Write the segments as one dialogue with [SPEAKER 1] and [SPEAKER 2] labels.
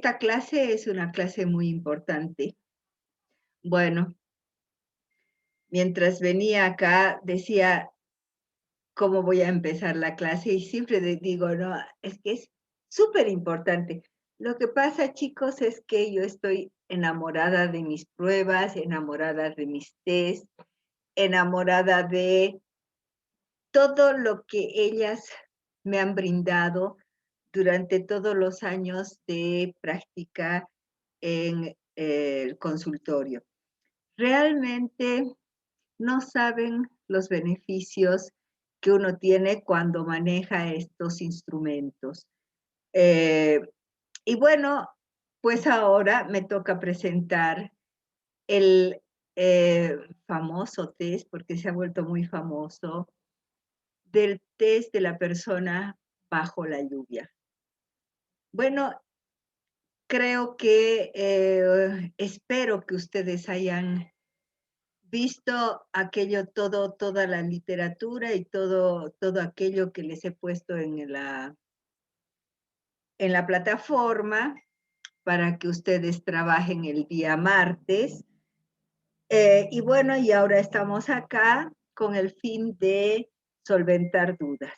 [SPEAKER 1] Esta clase es una clase muy importante. Bueno, mientras venía acá decía, ¿cómo voy a empezar la clase? Y siempre digo, no, es que es súper importante. Lo que pasa, chicos, es que yo estoy enamorada de mis pruebas, enamorada de mis test, enamorada de todo lo que ellas me han brindado durante todos los años de práctica en el consultorio. Realmente no saben los beneficios que uno tiene cuando maneja estos instrumentos. Eh, y bueno, pues ahora me toca presentar el famoso test, porque se ha vuelto muy famoso, del test de la persona bajo la lluvia. Bueno, creo que espero que ustedes hayan visto aquello todo, toda la literatura y todo aquello que les he puesto en la plataforma para que ustedes trabajen el día martes. Y bueno, y ahora estamos acá con el fin de solventar dudas.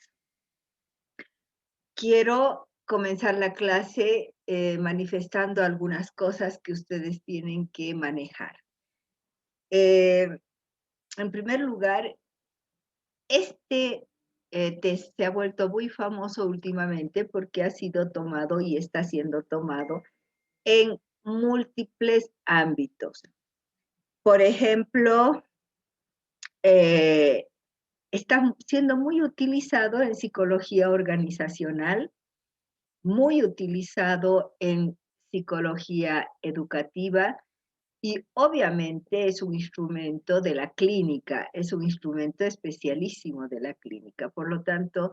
[SPEAKER 1] Quiero comenzar la clase manifestando algunas cosas que ustedes tienen que manejar. En primer lugar, este test se ha vuelto muy famoso últimamente porque ha sido tomado y está siendo tomado en múltiples ámbitos. Por ejemplo, eh, está siendo muy utilizado en psicología organizacional, muy utilizado en psicología educativa y obviamente es un instrumento de la clínica, es un instrumento especialísimo de la clínica. Por lo tanto,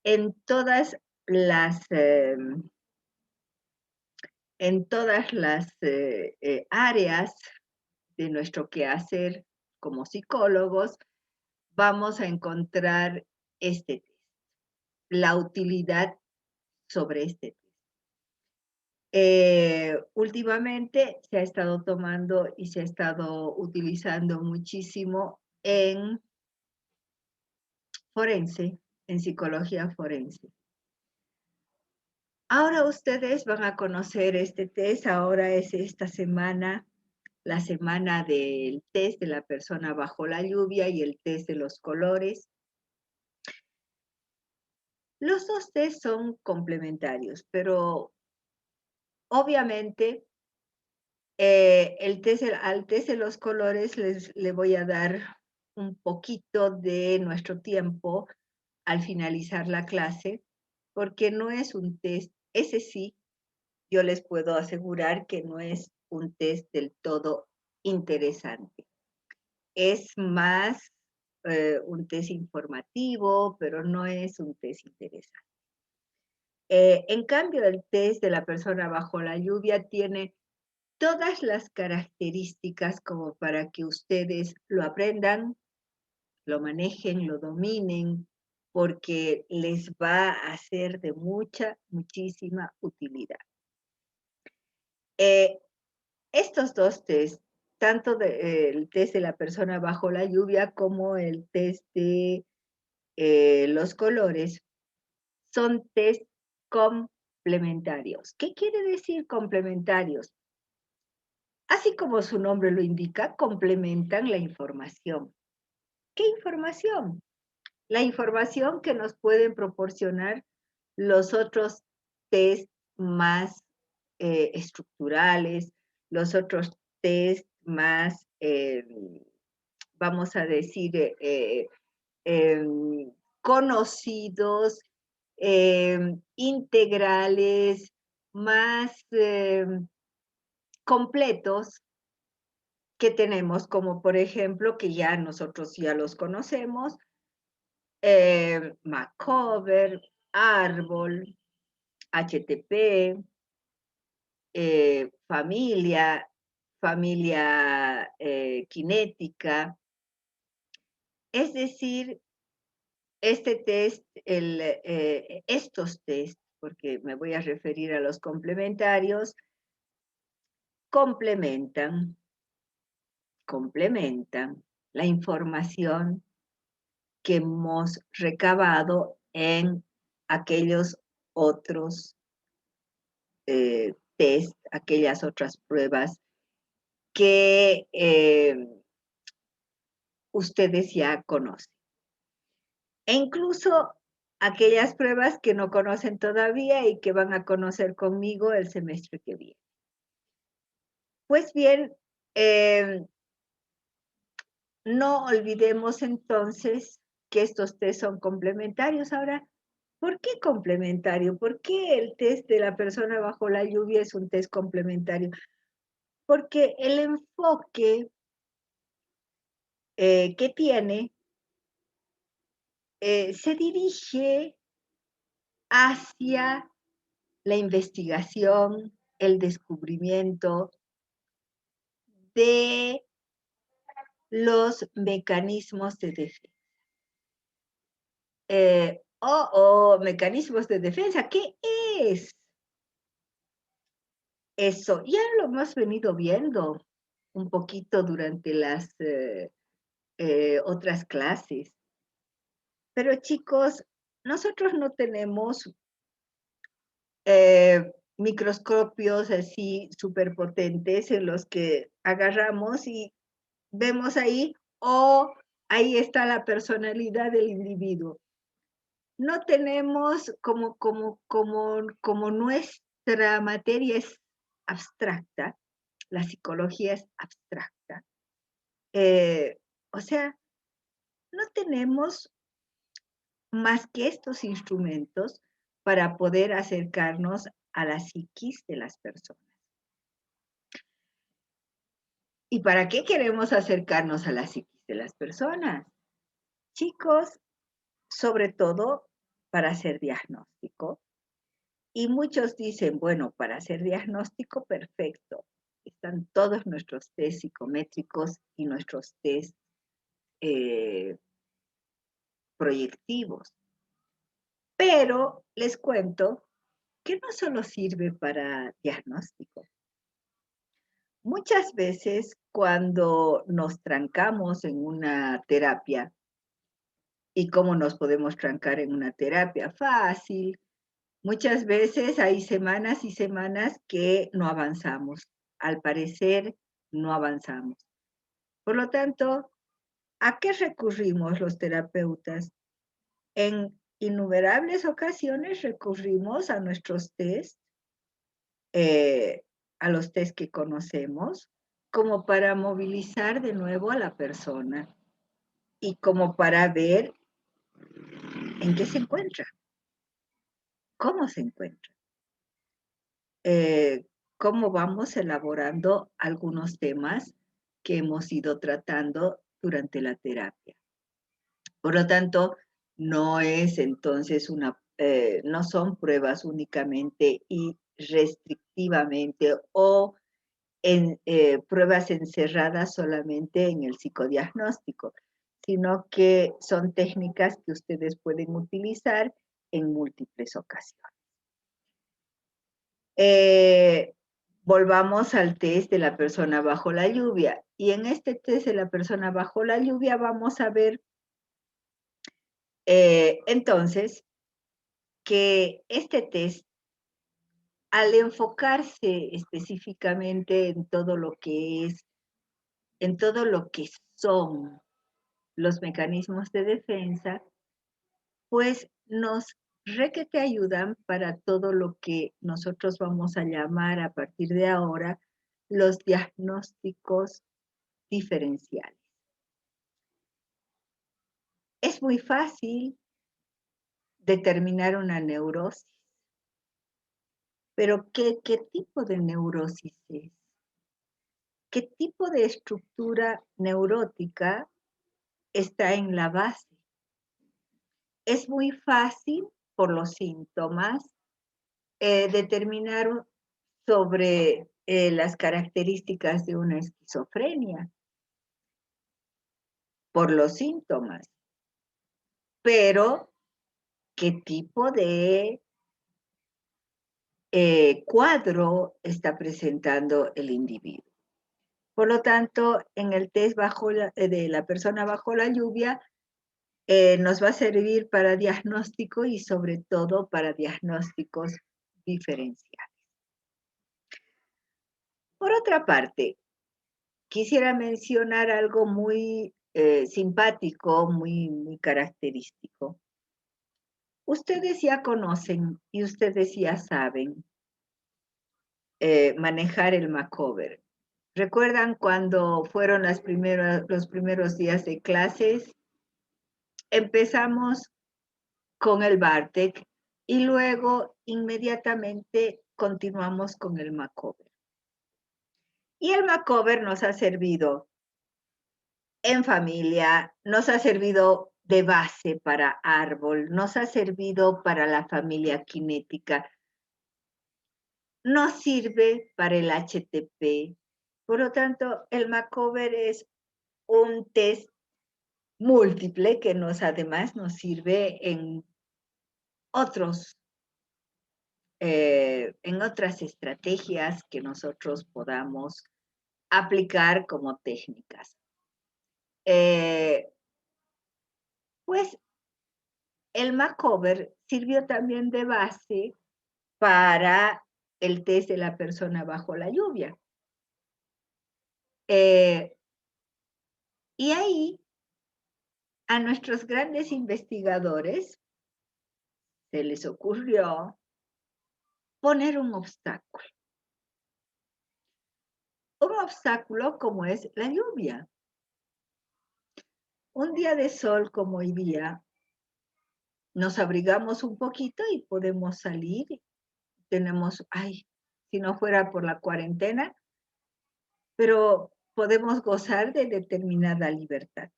[SPEAKER 1] en todas las, eh, en todas las áreas de nuestro quehacer como psicólogos, vamos a encontrar este test, la utilidad sobre este test. Últimamente se ha estado tomando y se ha estado utilizando muchísimo en forense, en psicología forense. Ahora ustedes van a conocer este test, ahora es esta semana, la semana del test de la persona bajo la lluvia y el test de los colores. Los dos test son complementarios, pero obviamente al test de los colores le voy a dar un poquito de nuestro tiempo al finalizar la clase, porque no es un test, ese sí, yo les puedo asegurar que no es un test del todo interesante. Es más un test informativo, pero no es un test interesante. En cambio, el test de la persona bajo la lluvia tiene todas las características como para que ustedes lo aprendan, lo manejen, lo dominen, porque les va a ser de muchísima utilidad. Eh, Estos dos test, tanto el test de la persona bajo la lluvia como el test de los colores, son test complementarios. ¿Qué quiere decir complementarios? Así como su nombre lo indica, complementan la información. ¿Qué información? La información que nos pueden proporcionar los otros test más estructurales, los otros test más, vamos a decir, conocidos, integrales, más completos que tenemos, como por ejemplo, que ya nosotros ya los conocemos, Macover, Árbol, HTP, familia, familia cinética. Es decir, este test, estos test porque me voy a referir a los complementarios, complementan la información que hemos recabado en aquellos otros test, aquellas otras pruebas que ustedes ya conocen. E incluso aquellas pruebas que no conocen todavía y que van a conocer conmigo el semestre que viene. Pues bien, no olvidemos entonces que estos test son complementarios. Ahora, ¿por qué complementario? ¿Por qué el test de la persona bajo la lluvia es un test complementario? Porque el enfoque que tiene se dirige hacia la investigación, el descubrimiento de los mecanismos de defensa. Mecanismos de defensa, ¿qué es eso? Ya lo hemos venido viendo un poquito durante las otras clases. Pero chicos, nosotros no tenemos microscopios así superpotentes en los que agarramos y vemos ahí, ahí está la personalidad del individuo. No tenemos como nuestra materia es abstracta, la psicología es abstracta. O sea, no tenemos más que estos instrumentos para poder acercarnos a la psiquis de las personas. ¿Y para qué queremos acercarnos a la psiquis de las personas? Chicos, sobre todo para hacer diagnóstico. Y muchos dicen, bueno, para hacer diagnóstico, perfecto. Están todos nuestros test psicométricos y nuestros test proyectivos. Pero les cuento que no solo sirve para diagnóstico. Muchas veces cuando nos trancamos en una terapia, ¿y cómo nos podemos trancar en una terapia? Fácil. Muchas veces hay semanas y semanas que no avanzamos. Al parecer, no avanzamos. Por lo tanto, ¿a qué recurrimos los terapeutas? En innumerables ocasiones recurrimos a nuestros test, a los test que conocemos, como para movilizar de nuevo a la persona y como para ver en qué se encuentra, cómo se encuentra, cómo vamos elaborando algunos temas que hemos ido tratando durante la terapia. Por lo tanto, no es entonces no son pruebas únicamente y restrictivamente o pruebas encerradas solamente en el psicodiagnóstico, sino que son técnicas que ustedes pueden utilizar en múltiples ocasiones. Volvamos al test de la persona bajo la lluvia. Y en este test de la persona bajo la lluvia vamos a ver entonces que este test, al enfocarse específicamente en todo lo que es, en todo lo que son los mecanismos de defensa, pues nos requete ayudan para todo lo que nosotros vamos a llamar a partir de ahora los diagnósticos diferenciales. Es muy fácil determinar una neurosis, pero ¿qué tipo de neurosis es? ¿Qué tipo de estructura neurótica está en la base? Es muy fácil, por los síntomas, determinar sobre las características de una esquizofrenia, por los síntomas. Pero, ¿qué tipo de cuadro está presentando el individuo. Por lo tanto, en el test de la persona bajo la lluvia, nos va a servir para diagnóstico y sobre todo para diagnósticos diferenciales. Por otra parte, quisiera mencionar algo muy simpático, muy característico. Ustedes ya conocen y ustedes ya saben manejar el Macover. ¿Recuerdan cuando fueron los primeros días de clases? Empezamos con el Bartek y luego inmediatamente continuamos con el Macover. Y el Macover nos ha servido en familia, nos ha servido de base para árbol, nos ha servido para la familia cinética, nos sirve para el HTP. Por lo tanto, el Macover es un test múltiple que además nos sirve otros, en otras estrategias que nosotros podamos aplicar como técnicas. Pues el Macover sirvió también de base para el test de la persona bajo la lluvia. Y ahí a nuestros grandes investigadores se les ocurrió poner un obstáculo. Un obstáculo como es la lluvia. Un día de sol como hoy día, nos abrigamos un poquito y podemos salir. Tenemos, si no fuera por la cuarentena, pero podemos gozar de determinada libertad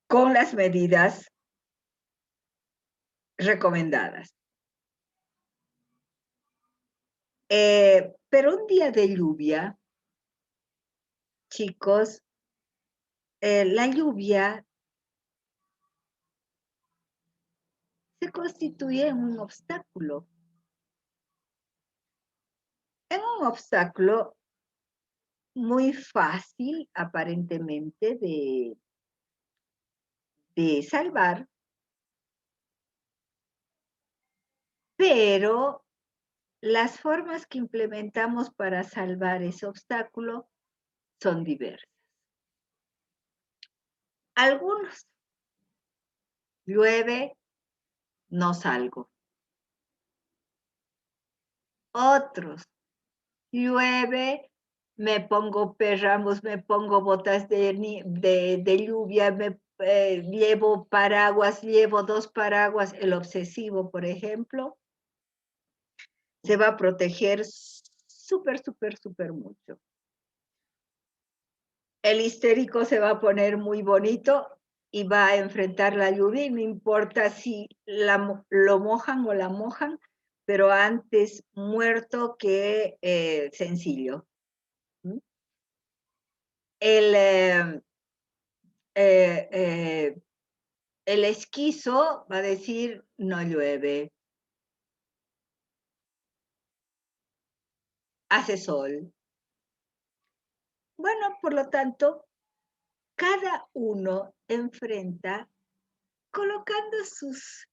[SPEAKER 1] con las medidas recomendadas. Pero un día de lluvia, chicos, la lluvia se constituye en un obstáculo. En un obstáculo muy fácil, aparentemente, de salvar, pero las formas que implementamos para salvar ese obstáculo son diversas. Algunos, llueve, no salgo. Otros, llueve, me pongo perramos, me pongo botas de lluvia, llevo paraguas, llevo 2 paraguas. El obsesivo, por ejemplo, se va a proteger súper, súper, súper mucho. El histérico se va a poner muy bonito y va a enfrentar la lluvia y no importa si lo mojan o la mojan, pero antes muerto que sencillo. El esquizo va a decir no llueve, hace sol. Bueno, por lo tanto, cada uno enfrenta colocando sus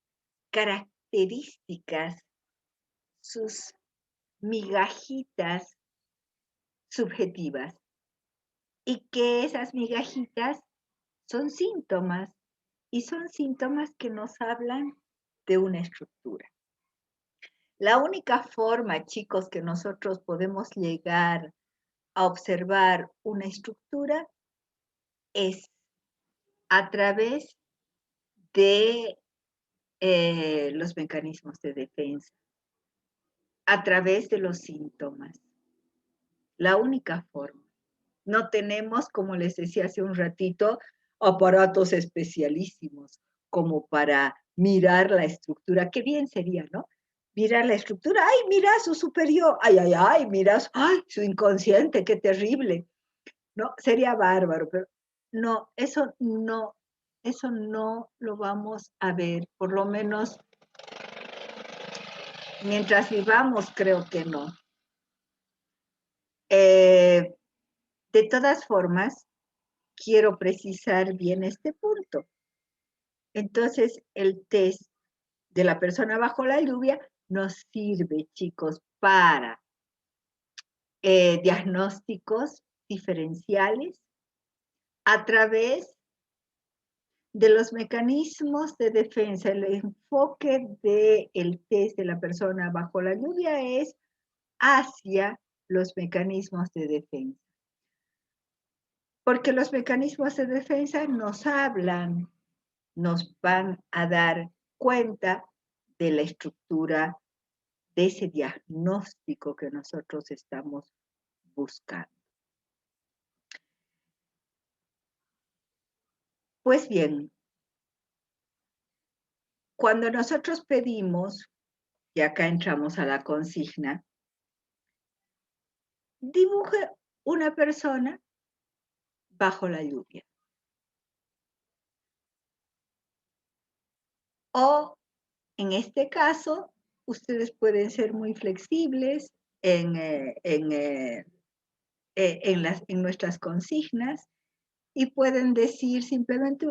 [SPEAKER 1] características, sus migajitas subjetivas, y que esas migajitas son síntomas, y son síntomas que nos hablan de una estructura. La única forma, chicos, que nosotros podemos llegar a observar una estructura es a través de los mecanismos de defensa, a través de los síntomas. La única forma. No tenemos, como les decía hace un ratito, aparatos especialísimos como para mirar la estructura. Qué bien sería, ¿no? Mirar la estructura. ¡Ay, mira su superior! ¡Ay, ay, ay! Mira su inconsciente! ¡Qué terrible! ¿No? Sería bárbaro, pero no, eso no lo vamos a ver, por lo menos mientras vivamos, creo que no. De todas formas, quiero precisar bien este punto. Entonces, el test de la persona bajo la lluvia nos sirve, chicos, para diagnósticos diferenciales a través de los mecanismos de defensa. El enfoque del test de la persona bajo la lluvia es hacia los mecanismos de defensa. Porque los mecanismos de defensa nos hablan, nos van a dar cuenta de la estructura de ese diagnóstico que nosotros estamos buscando. Pues bien, cuando nosotros pedimos, y acá entramos a la consigna, dibuje una persona bajo la lluvia. O en este caso, ustedes pueden ser muy flexibles en nuestras consignas y pueden decir simplemente,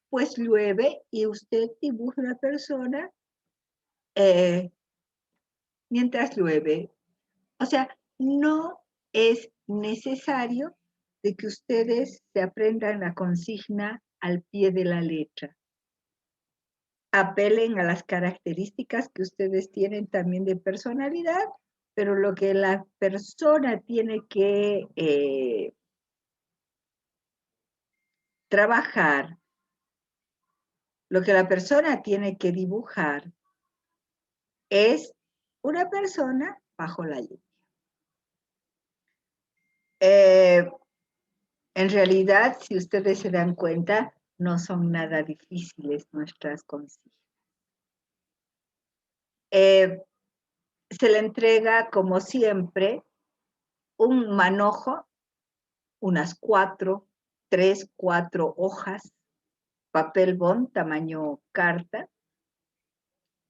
[SPEAKER 1] pues llueve y usted dibuja una persona mientras llueve. O sea, no es necesario de que ustedes se aprendan la consigna al pie de la letra. Apelen a las características que ustedes tienen también de personalidad, pero lo que la persona tiene que trabajar, lo que la persona tiene que dibujar es una persona bajo la lluvia. En realidad, si ustedes se dan cuenta, no son nada difíciles nuestras consignas. Se le entrega, como siempre, un manojo, unas 3, 4 hojas, papel bond, tamaño carta,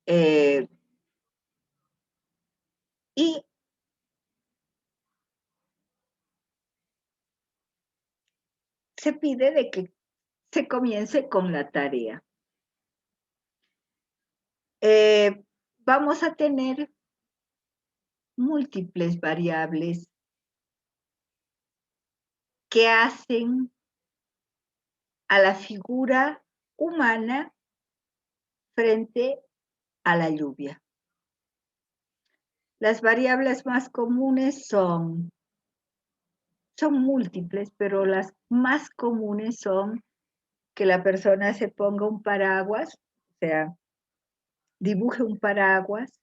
[SPEAKER 1] y se pide de que se comience con la tarea. Vamos a tener múltiples variables que hacen a la figura humana frente a la lluvia. Las variables más comunes son múltiples, pero las más comunes son que la persona se ponga un paraguas, o sea, dibuje un paraguas,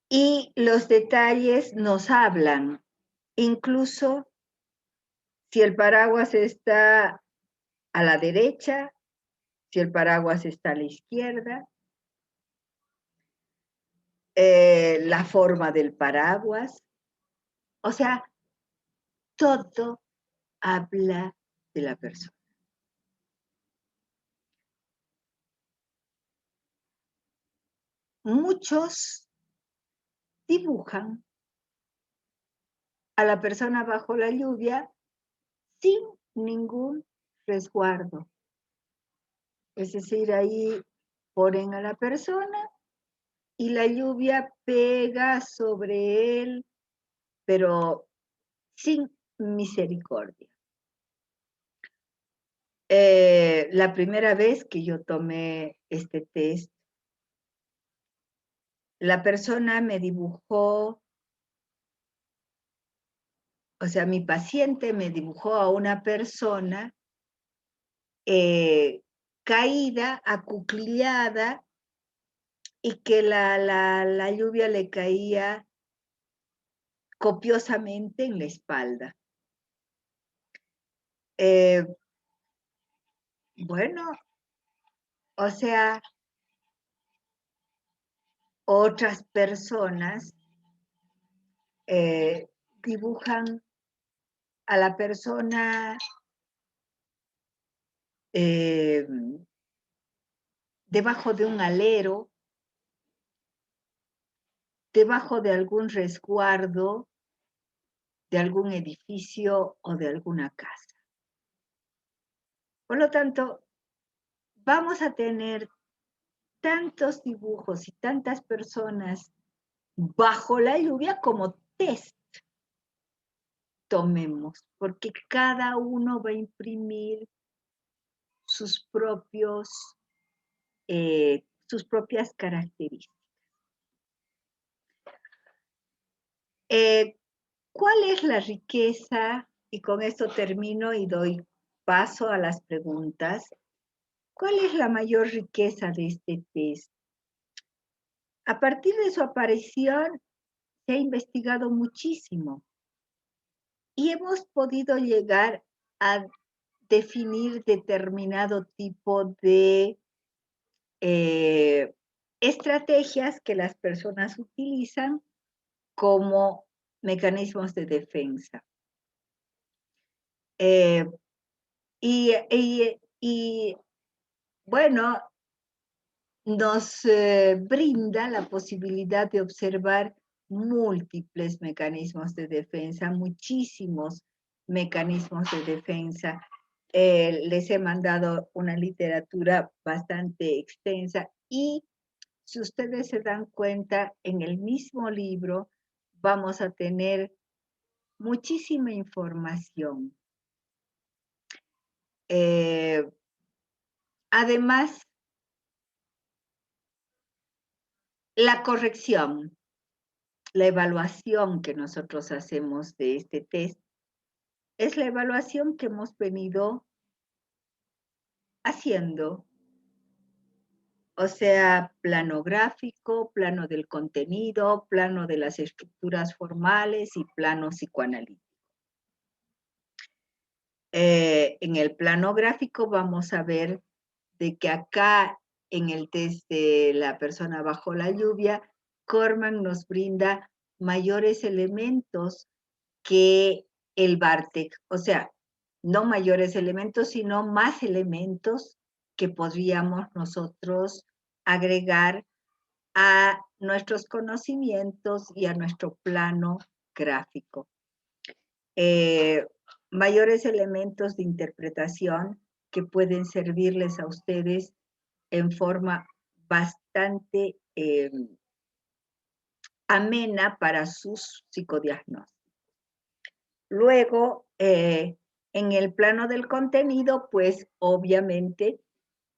[SPEAKER 1] y los detalles nos hablan, incluso si el paraguas está a la derecha, si el paraguas está a la izquierda, la forma del paraguas, o sea, todo habla de la persona. Muchos dibujan a la persona bajo la lluvia sin ningún resguardo. Es decir, ahí ponen a la persona y la lluvia pega sobre él, pero sin misericordia. La primera vez que yo tomé este test, la persona me dibujó, o sea, mi paciente me dibujó a una persona caída, acuclillada, y que la lluvia le caía copiosamente en la espalda. Bueno, o sea, otras personas dibujan a la persona debajo de un alero debajo de algún resguardo, de algún edificio o de alguna casa. Por lo tanto, vamos a tener tantos dibujos y tantas personas bajo la lluvia como test tomemos, porque cada uno va a imprimir sus propias características. ¿Cuál es la riqueza? Y con esto termino y doy paso a las preguntas. ¿Cuál es la mayor riqueza de este test? A partir de su aparición se ha investigado muchísimo y hemos podido llegar a definir determinado tipo de estrategias que las personas utilizan como mecanismos de defensa. Y bueno, nos brinda la posibilidad de observar múltiples mecanismos de defensa, muchísimos mecanismos de defensa. Les he mandado una literatura bastante extensa y si ustedes se dan cuenta, en el mismo libro vamos a tener muchísima información. Además, la corrección, la evaluación que nosotros hacemos de este test, es la evaluación que hemos venido haciendo. O sea, plano gráfico, plano del contenido, plano de las estructuras formales y plano psicoanalítico. En el plano gráfico vamos a ver de que acá en el test de la persona bajo la lluvia, Corman nos brinda mayores elementos que el Bartek, o sea, no mayores elementos, sino más elementos que podríamos nosotros agregar a nuestros conocimientos y a nuestro plano gráfico. Mayores elementos de interpretación que pueden servirles a ustedes en forma bastante amena para sus psicodiagnósticos. Luego, en el plano del contenido, pues obviamente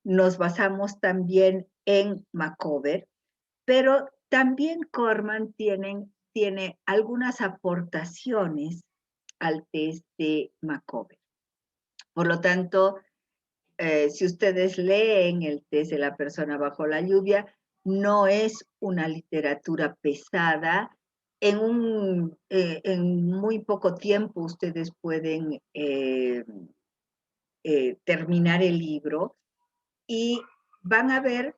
[SPEAKER 1] nos basamos también en Macover, pero también Corman tiene algunas aportaciones al test de Macover. Por lo tanto, si ustedes leen el test de la persona bajo la lluvia, no es una literatura pesada. En muy poco tiempo ustedes pueden terminar el libro y van a ver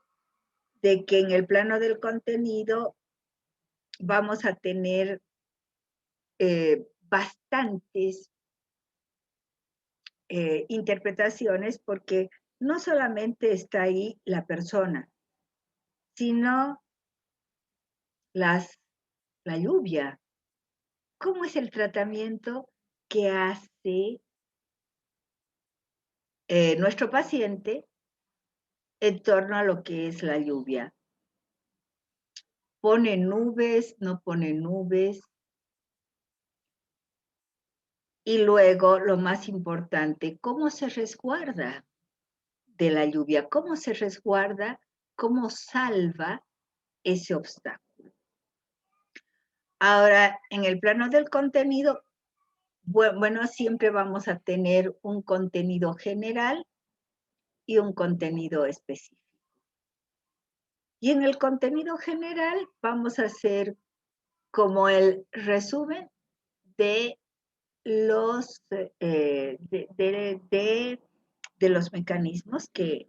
[SPEAKER 1] de que en el plano del contenido vamos a tener bastantes interpretaciones porque no solamente está ahí la persona, sino la lluvia. ¿Cómo es el tratamiento que hace nuestro paciente en torno a lo que es la lluvia? ¿Pone nubes? ¿No pone nubes? Y luego, lo más importante, ¿cómo se resguarda de la lluvia? ¿Cómo se resguarda? ¿Cómo salva ese obstáculo? Ahora, en el plano del contenido, bueno, siempre vamos a tener un contenido general y un contenido específico. Y en el contenido general vamos a hacer como el resumen de los, de los mecanismos que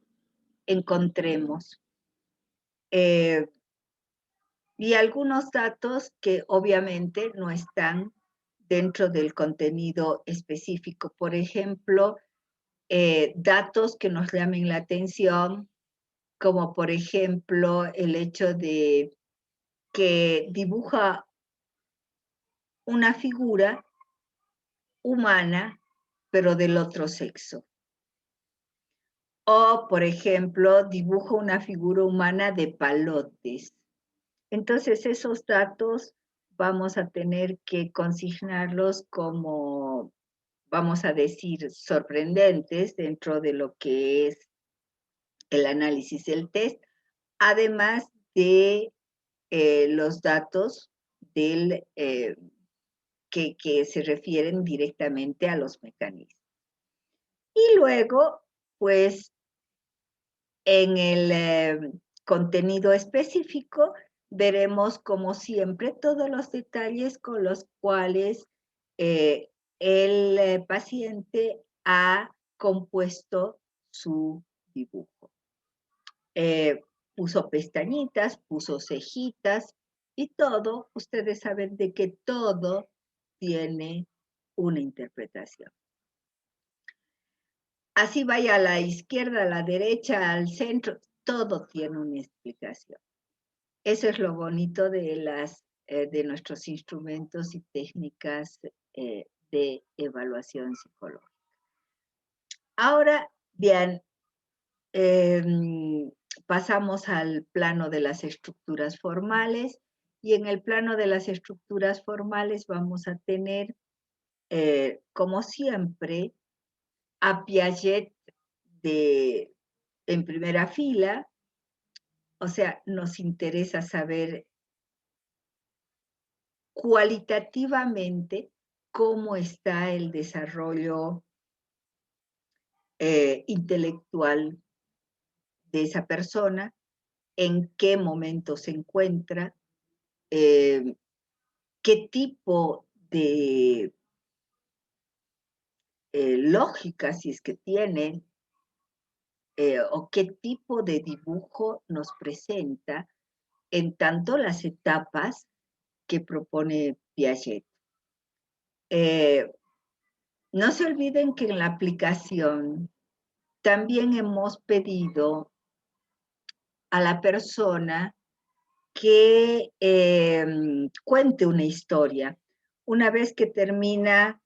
[SPEAKER 1] encontremos. Y algunos datos que obviamente no están dentro del contenido específico. Por ejemplo, datos que nos llamen la atención, como por ejemplo el hecho de que dibuja una figura humana, pero del otro sexo. O, por ejemplo, dibuja una figura humana de palotes. Entonces, esos datos vamos a tener que consignarlos como, vamos a decir, sorprendentes dentro de lo que es el análisis del test, además de los datos del, que se refieren directamente a los mecanismos. Y luego, pues, en el contenido específico, veremos, como siempre, todos los detalles con los cuales el paciente ha compuesto su dibujo. Puso pestañitas, puso cejitas y todo, ustedes saben de que todo tiene una interpretación. Así vaya a la izquierda, a la derecha, al centro, todo tiene una explicación. Eso es lo bonito de nuestros instrumentos y técnicas de evaluación psicológica. Ahora, bien, pasamos al plano de las estructuras formales, y en el plano de las estructuras formales vamos a tener, como siempre, a Piaget en primera fila. O sea, nos interesa saber cualitativamente cómo está el desarrollo intelectual de esa persona, en qué momento se encuentra, qué tipo de lógica, si es que tiene, o qué tipo de dibujo nos presenta en tanto las etapas que propone Piaget. No se olviden que en la aplicación también hemos pedido a la persona que cuente una historia. Una vez que termina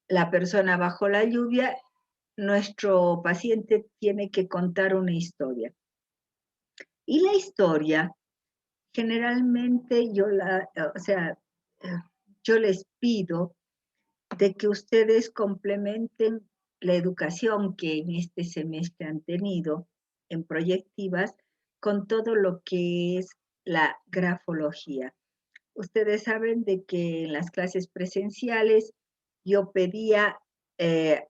[SPEAKER 1] la persona bajo la lluvia, nuestro paciente tiene que contar una historia. Y la historia, generalmente yo les pido de que ustedes complementen la educación que en este semestre han tenido en proyectivas con todo lo que es la grafología. Ustedes saben de que en las clases presenciales yo pedía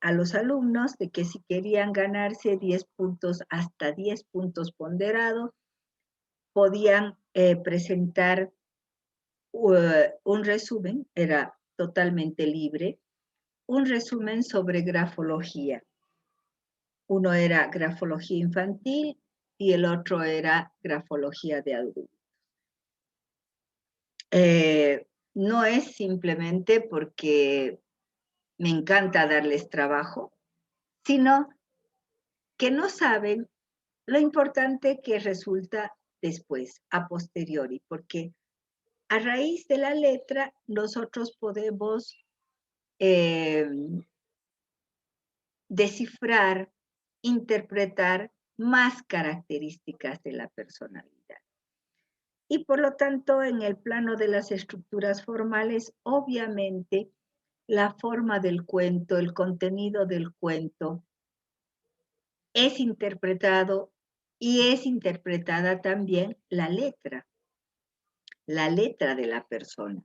[SPEAKER 1] a los alumnos de que si querían ganarse 10 puntos, hasta 10 puntos ponderados, podían presentar un resumen, era totalmente libre, un resumen sobre grafología. Uno era grafología infantil y el otro era grafología de adultos. No es simplemente porque me encanta darles trabajo, sino que no saben lo importante que resulta después, a posteriori, porque a raíz de la letra nosotros podemos descifrar, interpretar más características de la personalidad. Y por lo tanto, en el plano de las estructuras formales, obviamente, la forma del cuento, el contenido del cuento, es interpretado y es interpretada también la letra de la persona.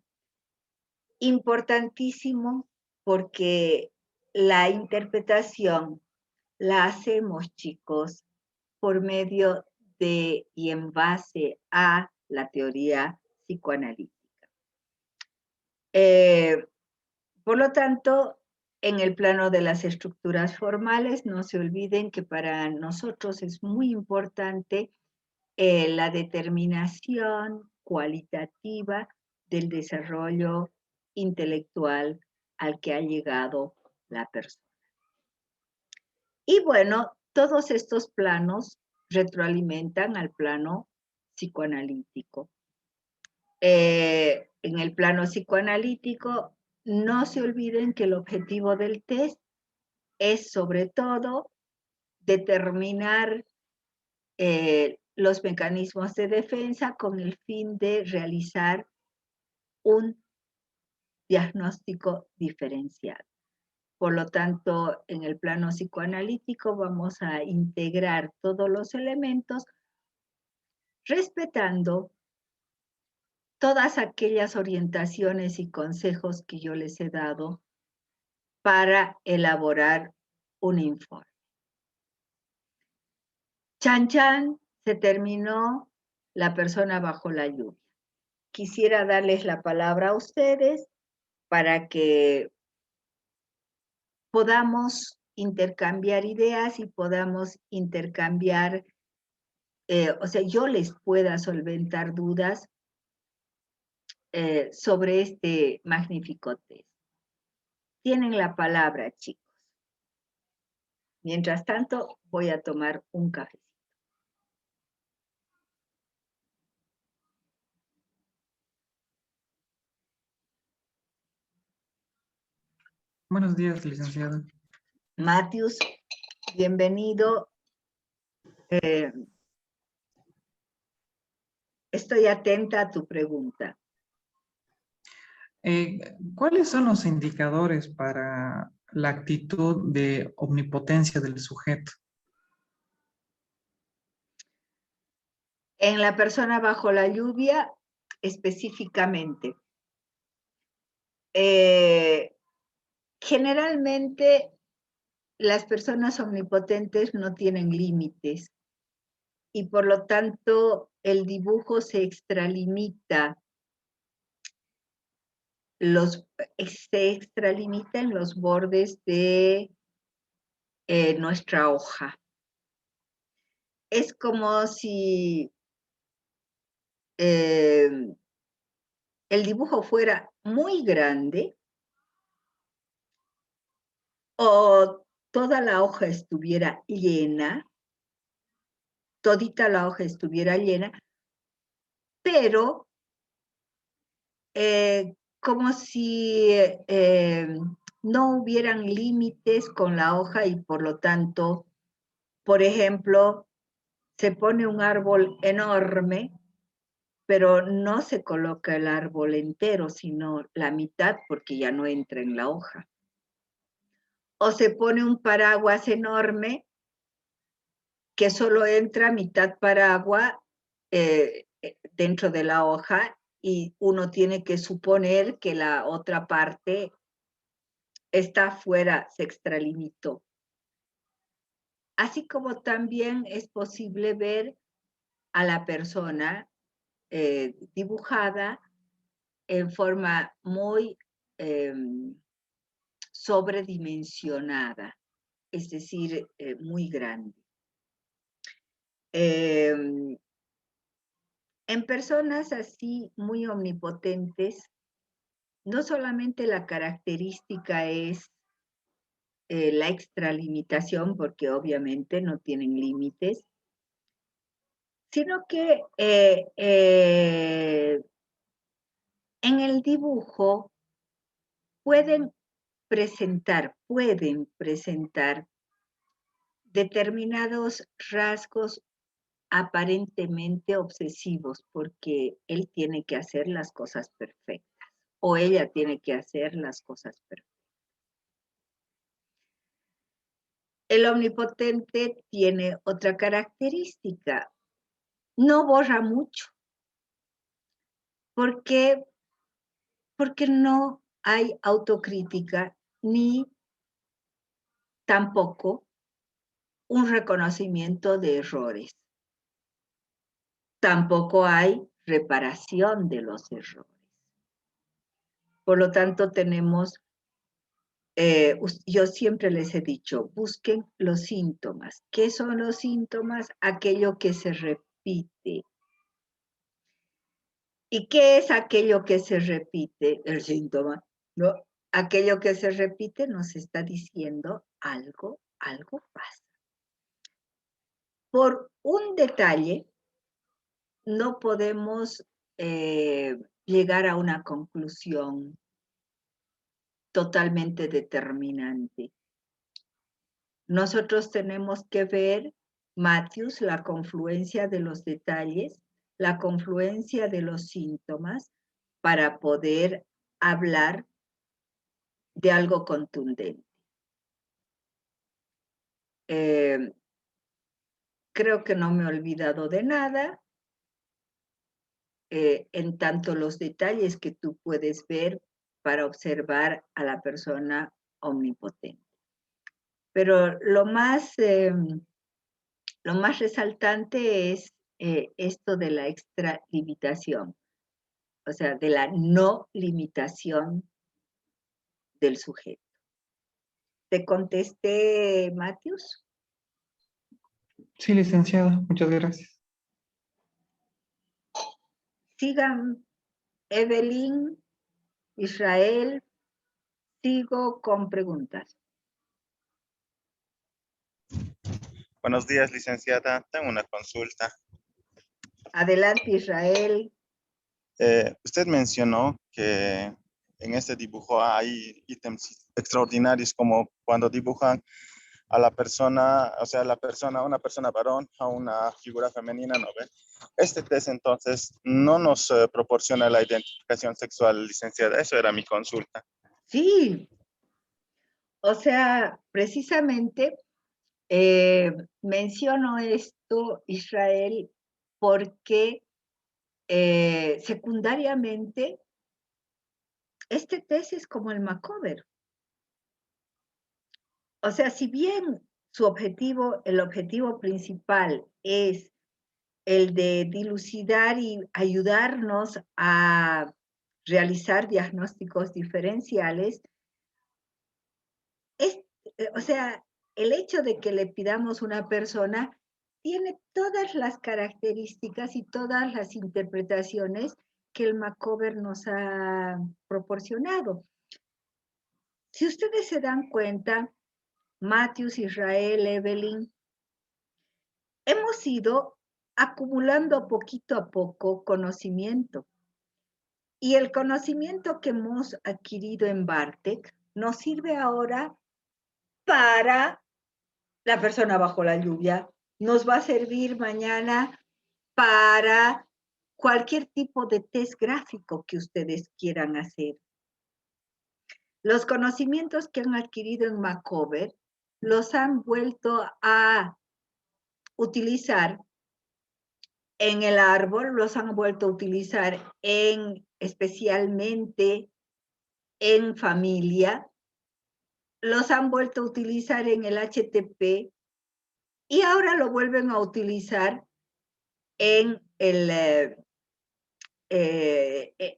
[SPEAKER 1] Importantísimo, porque la interpretación la hacemos, chicos, por medio de y en base a la teoría psicoanalítica. Por lo tanto, en el plano de las estructuras formales, no se olviden que para nosotros es muy importante la determinación cualitativa del desarrollo intelectual al que ha llegado la persona. Y bueno, todos estos planos retroalimentan al plano psicoanalítico. En el plano psicoanalítico, no se olviden que el objetivo del test es sobre todo determinar los mecanismos de defensa con el fin de realizar un diagnóstico diferencial. Por lo tanto, en el plano psicoanalítico vamos a integrar todos los elementos respetando todas aquellas orientaciones y consejos que yo les he dado para elaborar un informe. Chan chan, se terminó la persona bajo la lluvia. Quisiera darles la palabra a ustedes para que podamos intercambiar ideas y podamos intercambiar, o sea, yo les pueda solventar dudas sobre este magnífico test. Tienen la palabra, chicos. Mientras tanto, voy a tomar un café.
[SPEAKER 2] Buenos días, licenciado.
[SPEAKER 1] Matthews, bienvenido. Estoy atenta a tu pregunta.
[SPEAKER 2] ¿Cuáles son los indicadores para la actitud de omnipotencia del sujeto?
[SPEAKER 1] En la persona bajo la lluvia, específicamente, generalmente las personas omnipotentes no tienen límites y por lo tanto el dibujo se extralimita, se extralimita en los bordes de nuestra hoja. Es como si el dibujo fuera muy grande o toda la hoja estuviera llena, todita la hoja estuviera llena, pero como si no hubieran límites con la hoja y por lo tanto, por ejemplo, se pone un árbol enorme, pero no se coloca el árbol entero, sino la mitad porque ya no entra en la hoja. O se pone un paraguas enorme que solo entra mitad paraguas dentro de la hoja y uno tiene que suponer que la otra parte está fuera, se extralimitó. Así como también es posible ver a la persona dibujada en forma muy sobredimensionada, es decir, muy grande. En personas así muy omnipotentes, no solamente la característica es la extralimitación, porque obviamente no tienen límites, sino que en el dibujo pueden presentar determinados rasgos aparentemente obsesivos, porque él tiene que hacer las cosas perfectas o ella tiene que hacer las cosas perfectas. El omnipotente tiene otra característica, no borra mucho. ¿Por qué? Porque no hay autocrítica ni tampoco un reconocimiento de errores. Tampoco hay reparación de los errores. Por lo tanto, tenemos, yo siempre les he dicho, busquen los síntomas. ¿Qué son los síntomas? Aquello que se repite. ¿Y qué es aquello que se repite? El síntoma, ¿no? Aquello que se repite nos está diciendo algo pasa. Por un detalle, no podemos llegar a una conclusión totalmente determinante. Nosotros tenemos que ver, Matthews, la confluencia de los detalles, la confluencia de los síntomas para poder hablar de algo contundente. Creo que no me he olvidado de nada, en tanto los detalles que tú puedes ver para observar a la persona omnipotente. Pero lo más resaltante es esto de la extralimitación, o sea, de la no limitación del sujeto. ¿Te contesté, Matthews?
[SPEAKER 2] Sí, licenciada, muchas gracias.
[SPEAKER 1] Sigan, Evelyn, Israel, sigo con preguntas.
[SPEAKER 3] Buenos días, licenciada. Tengo una consulta.
[SPEAKER 1] Adelante, Israel.
[SPEAKER 3] Usted mencionó que en este dibujo hay ítems extraordinarios como cuando dibujan a la persona, o sea, una persona varón a una figura femenina, ¿no ve? Este test entonces no nos proporciona la identificación sexual, licenciada. Eso era mi consulta.
[SPEAKER 1] Sí, o sea, precisamente menciono esto, Israel, porque secundariamente este test es como el Macover. O sea, si bien su objetivo, el objetivo principal es el de dilucidar y ayudarnos a realizar diagnósticos diferenciales, o sea, el hecho de que le pidamos a una persona tiene todas las características y todas las interpretaciones que el Macover nos ha proporcionado. Si ustedes se dan cuenta, Matthews, Israel, Evelyn, hemos ido acumulando poquito a poco conocimiento. Y el conocimiento que hemos adquirido en Bartek nos sirve ahora para la persona bajo la lluvia, nos va a servir mañana para cualquier tipo de test gráfico que ustedes quieran hacer. Los conocimientos que han adquirido en Macover los han vuelto a utilizar en el árbol, los han vuelto a utilizar especialmente en familia, los han vuelto a utilizar en el HTP y ahora lo vuelven a utilizar en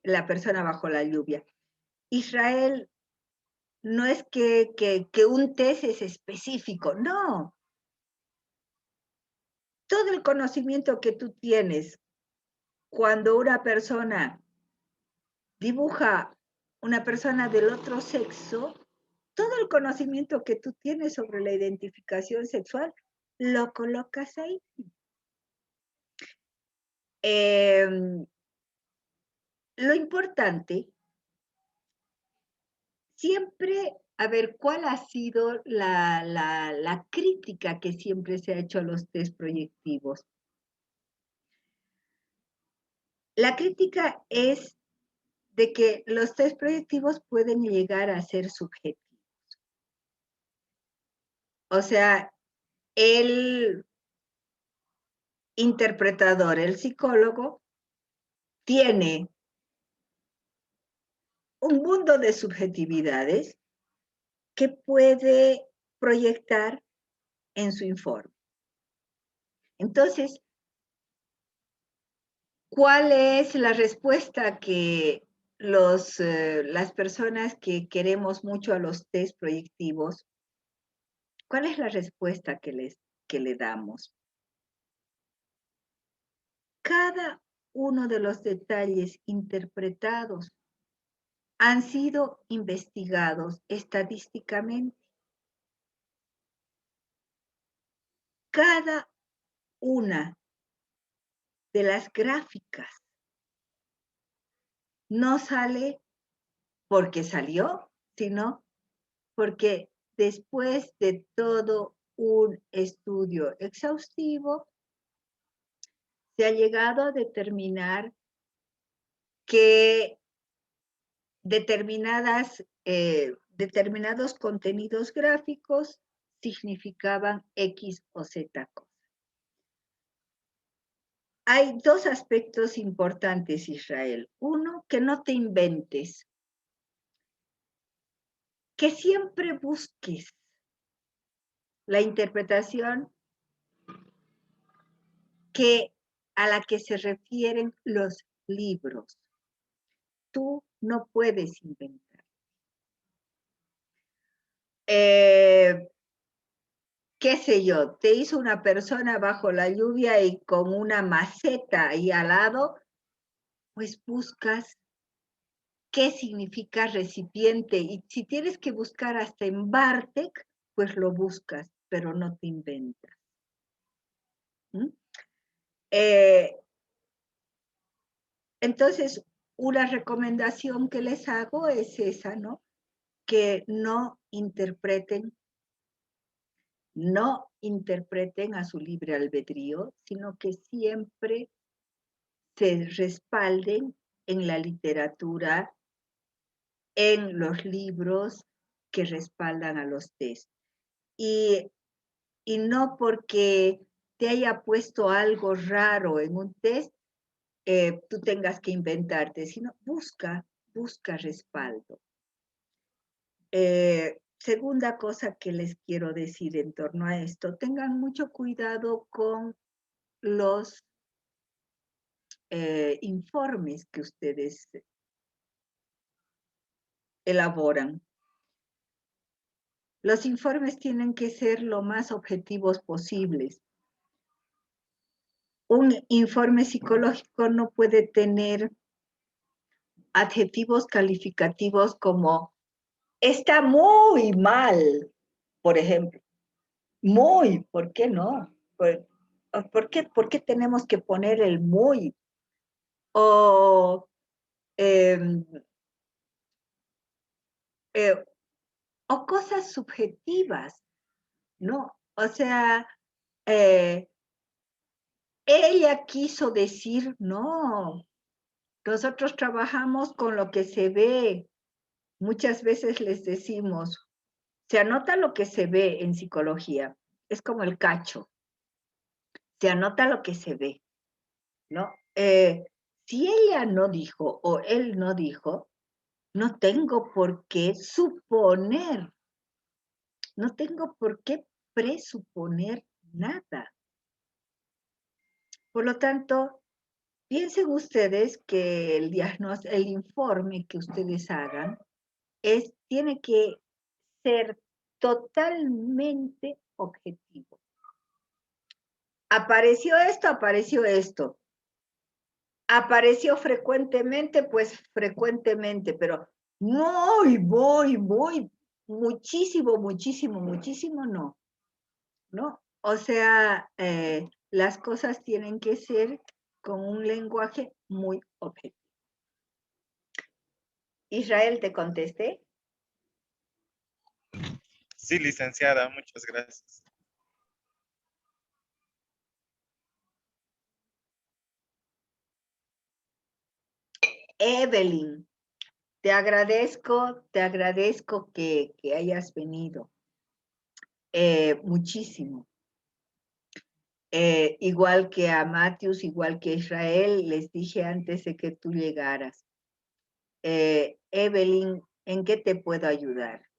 [SPEAKER 1] la persona bajo la lluvia. Israel, no es que un test es específico, no. Todo el conocimiento que tú tienes cuando una persona dibuja una persona del otro sexo, todo el conocimiento que tú tienes sobre la identificación sexual, lo colocas ahí. Lo importante, siempre, a ver, ¿cuál ha sido la crítica que siempre se ha hecho a los test proyectivos? La crítica es de que los test proyectivos pueden llegar a ser subjetivos. O sea, el interpretador, el psicólogo, tiene un mundo de subjetividades que puede proyectar en su informe. Entonces, ¿cuál es la respuesta que las personas que queremos mucho a los test proyectivos, cuál es la respuesta que le damos? Cada uno de los detalles interpretados han sido investigados estadísticamente. Cada una de las gráficas no sale porque salió, sino porque después de todo un estudio exhaustivo, se ha llegado a determinar que determinados contenidos gráficos significaban X o Z cosa. Hay dos aspectos importantes, Israel. Uno, que no te inventes, que siempre busques la interpretación a la que se refieren los libros. Tú no puedes inventar. Qué sé yo, te hizo una persona bajo la lluvia y con una maceta ahí al lado, pues buscas qué significa recipiente. Y si tienes que buscar hasta en Bartek, pues lo buscas, pero no te inventas. ¿Mm? Entonces, una recomendación que les hago es esa, ¿no? Que no interpreten a su libre albedrío, sino que siempre se respalden en la literatura, en los libros que respaldan a los test. Y no porque te haya puesto algo raro en un test, tú tengas que inventarte, sino busca respaldo. Segunda cosa que les quiero decir en torno a esto, tengan mucho cuidado con los informes que ustedes elaboran. Los informes tienen que ser lo más objetivos posibles. Un informe psicológico no puede tener adjetivos calificativos como está muy mal, por ejemplo. Muy, ¿por qué no? ¿Por qué tenemos que poner el muy? O, o cosas subjetivas, ¿no? O sea, ella quiso decir, no, nosotros trabajamos con lo que se ve. Muchas veces les decimos, se anota lo que se ve en psicología, es como el cacho, se anota lo que se ve, ¿no? Si ella no dijo o él no dijo, no tengo por qué suponer, no tengo por qué presuponer nada. Por lo tanto, piensen ustedes que el informe que ustedes hagan tiene que ser totalmente objetivo. Apareció esto, apareció esto. Apareció frecuentemente, pues frecuentemente, pero muchísimo, no. ¿No? O sea, las cosas tienen que ser con un lenguaje muy objetivo. Israel, ¿te contesté?
[SPEAKER 3] Sí, licenciada, muchas gracias.
[SPEAKER 1] Evelyn, te agradezco que hayas venido. Muchísimo. Igual que a Matthews, igual que a Israel, les dije antes de que tú llegaras. Evelyn, ¿en qué te puedo ayudar?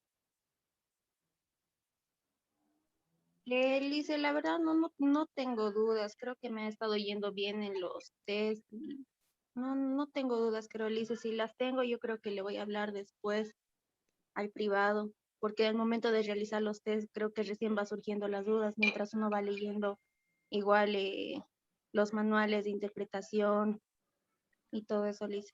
[SPEAKER 4] Lice, la verdad no tengo dudas, creo que me ha estado yendo bien en los test. No tengo dudas, creo, Lice, si las tengo yo creo que le voy a hablar después al privado, porque al momento de realizar los test creo que recién va surgiendo las dudas mientras uno va leyendo igual los manuales de interpretación y todo eso, Lice.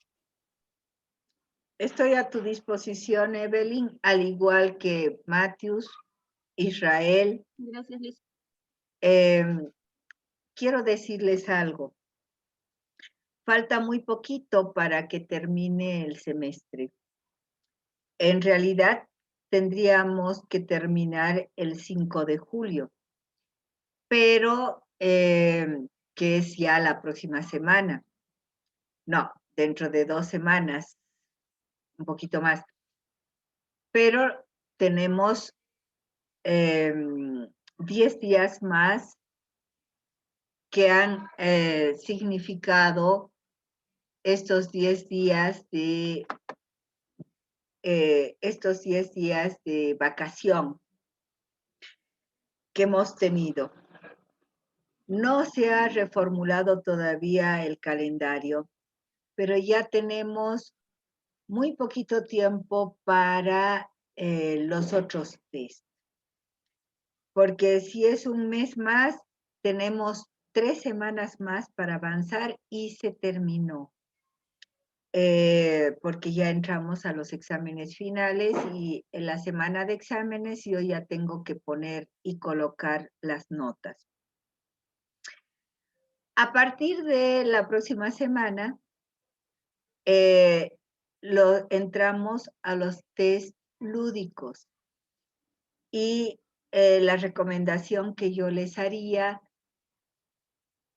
[SPEAKER 1] Estoy a tu disposición, Evelyn, al igual que Matthews, Israel.
[SPEAKER 4] Gracias, Lice.
[SPEAKER 1] Quiero decirles algo. falta muy poquito para que termine el semestre. En realidad, tendríamos que terminar el 5 de julio, pero que es ya la próxima semana. No, dentro de 2 semanas, un poquito más. Pero tenemos 10 días más que han significado estos 10 días de vacación que hemos tenido. No se ha reformulado todavía el calendario, pero ya tenemos muy poquito tiempo para los otros test. Porque si es un mes más, tenemos 3 semanas más para avanzar y se terminó. Porque ya entramos a los exámenes finales y en la semana de exámenes yo ya tengo que poner y colocar las notas. A partir de la próxima semana, entramos a los test lúdicos y la recomendación que yo les haría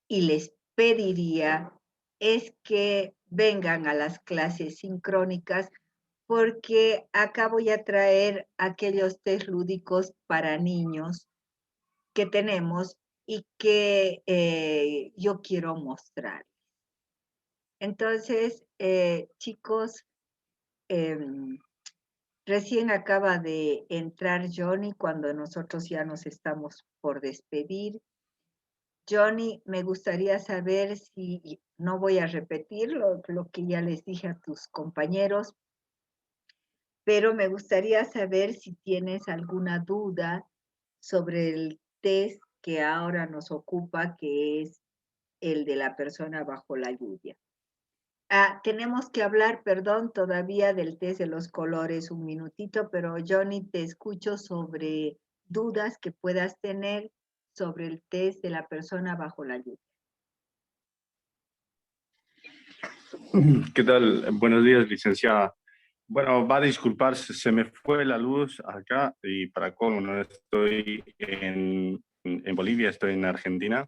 [SPEAKER 1] y les pediría es que vengan a las clases sincrónicas porque acá voy a traer aquellos test lúdicos para niños que tenemos y que yo quiero mostrar. Entonces, chicos, recién acaba de entrar Johnny cuando nosotros ya nos estamos por despedir. Johnny, me gustaría saber si, no voy a repetir lo que ya les dije a tus compañeros, pero me gustaría saber si tienes alguna duda sobre el test que ahora nos ocupa, que es el de la persona bajo la lluvia. Tenemos que hablar, perdón, todavía del test de los colores un minutito, pero Johnny, te escucho sobre dudas que puedas tener sobre el test de la persona bajo la lluvia.
[SPEAKER 5] ¿Qué tal? Buenos días, licenciada. Bueno, va a disculpar, se me fue la luz acá y para colmo no estoy en Bolivia, estoy en Argentina.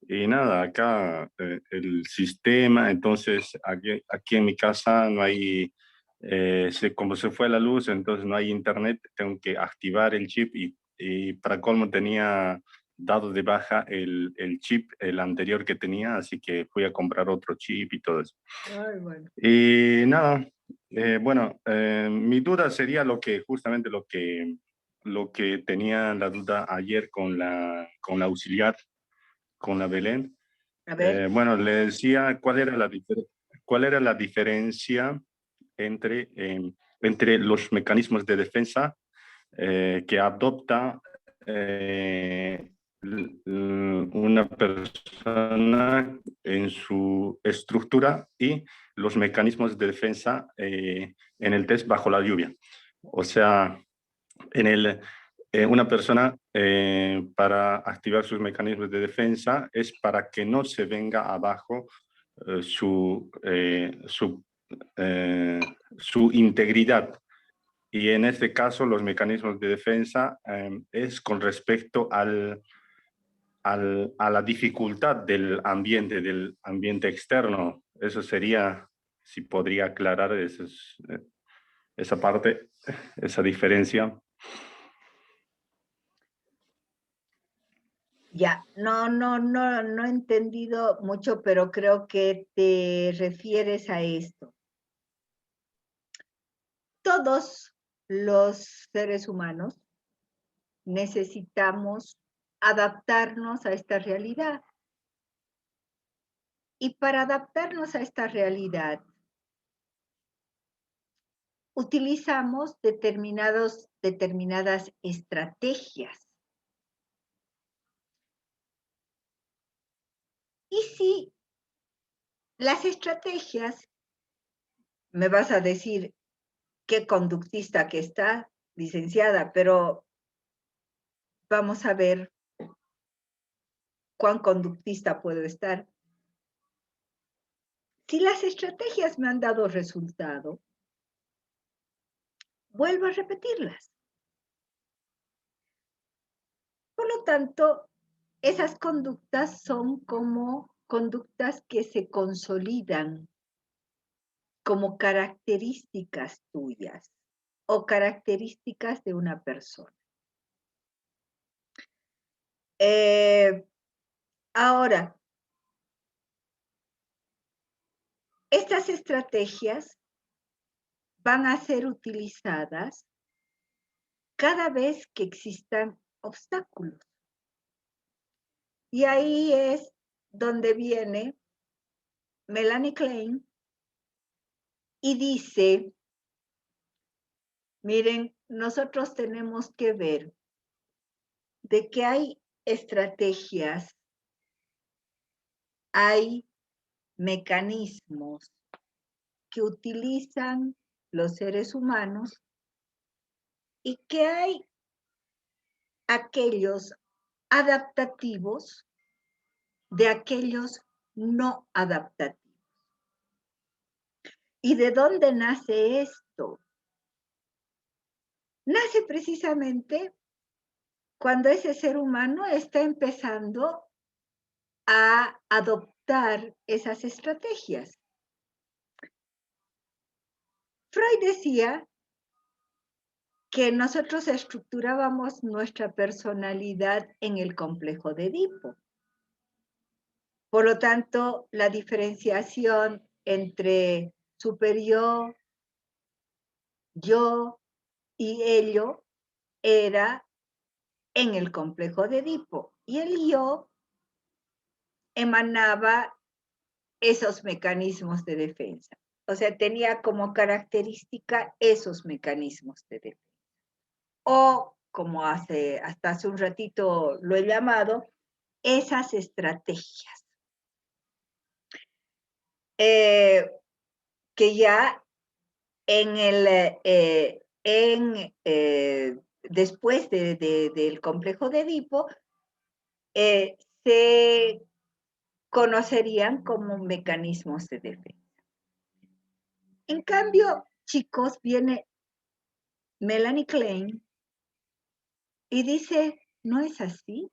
[SPEAKER 5] Y nada, acá el sistema, entonces aquí en mi casa no hay, como se fue la luz, entonces no hay internet, tengo que activar el chip y para colmo tenía dado de baja el chip, el anterior que tenía, así que fui a comprar otro chip y todo eso.
[SPEAKER 1] Ay, bueno.
[SPEAKER 5] Y nada, mi duda sería justamente lo que tenía la duda ayer con la auxiliar, con la Belén.
[SPEAKER 1] A ver.
[SPEAKER 5] Bueno, le decía cuál era la diferencia entre los mecanismos de defensa que adopta una persona en su estructura y los mecanismos de defensa en el test bajo la lluvia. O sea, una persona para activar sus mecanismos de defensa es para que no se venga abajo su integridad. Y en este caso, los mecanismos de defensa es con respecto a la dificultad del ambiente externo. Eso sería, si podría aclarar esa parte, esa diferencia.
[SPEAKER 1] Ya, no he entendido mucho, pero creo que te refieres a esto. Todos los seres humanos necesitamos adaptarnos a esta realidad. Y para adaptarnos a esta realidad, utilizamos determinadas estrategias. Y si las estrategias, me vas a decir qué conductista que está, licenciada, pero vamos a ver cuán conductista puedo estar. Si las estrategias me han dado resultado, vuelvo a repetirlas. Por lo tanto, esas conductas son como conductas que se consolidan como características tuyas o características de una persona. Ahora, estas estrategias van a ser utilizadas cada vez que existan obstáculos. Y ahí es donde viene Melanie Klein y dice, miren, nosotros tenemos que ver de que hay estrategias, hay mecanismos que utilizan los seres humanos y que hay aquellos adaptativos de aquellos no adaptativos. ¿Y de dónde nace esto? Nace precisamente cuando ese ser humano está empezando a adoptar esas estrategias. Freud decía que nosotros estructurábamos nuestra personalidad en el complejo de Edipo. Por lo tanto, la diferenciación entre superior, yo y ello era en el complejo de Edipo. Y el yo emanaba esos mecanismos de defensa. O sea, tenía como característica esos mecanismos de defensa. O, como hasta hace un ratito lo he llamado, esas estrategias. Que ya después del complejo de Edipo se conocerían como mecanismos de defensa. En cambio, chicos, viene Melanie Klein y dice, no es así.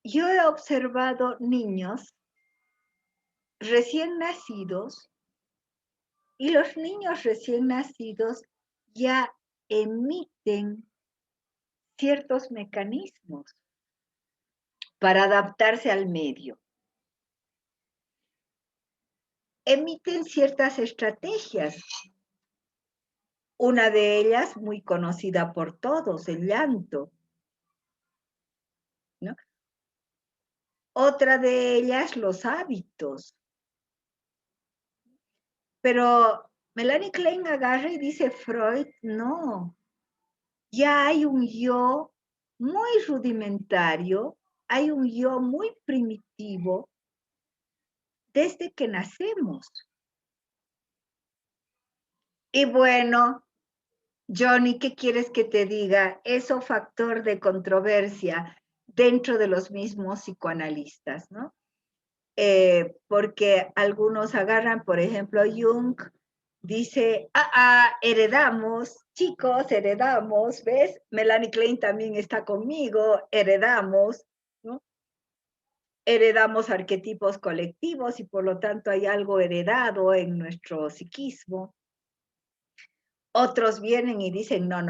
[SPEAKER 1] Yo he observado niños recién nacidos y los niños recién nacidos ya emiten ciertos mecanismos para adaptarse al medio. Emiten ciertas estrategias. Una de ellas, muy conocida por todos, el llanto, ¿no? Otra de ellas, los hábitos. Pero Melanie Klein agarra y dice, Freud, no. Ya hay un yo muy rudimentario, hay un yo muy primitivo desde que nacemos. Y bueno, Johnny, ¿qué quieres que te diga? Eso factor de controversia dentro de los mismos psicoanalistas, ¿no? Porque algunos agarran, por ejemplo, Jung dice, heredamos, chicos, heredamos, ¿ves? Melanie Klein también está conmigo, heredamos, ¿no? Heredamos arquetipos colectivos y por lo tanto hay algo heredado en nuestro psiquismo. Otros vienen y dicen, no.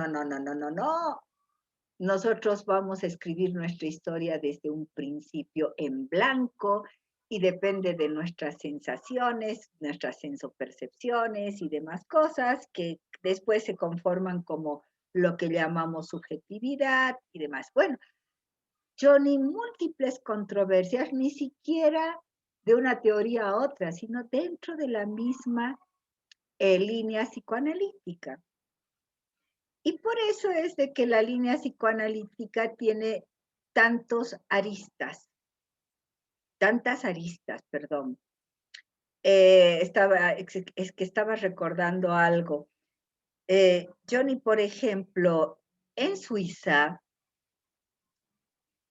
[SPEAKER 1] Nosotros vamos a escribir nuestra historia desde un principio en blanco y depende de nuestras sensaciones, nuestras sensopercepciones y demás cosas que después se conforman como lo que llamamos subjetividad y demás. Bueno, yo ni múltiples controversias, ni siquiera de una teoría a otra, sino dentro de la misma línea psicoanalítica. Y por eso es de que la línea psicoanalítica tiene tantas aristas, perdón. Es que estaba recordando algo. Johnny, por ejemplo, en Suiza,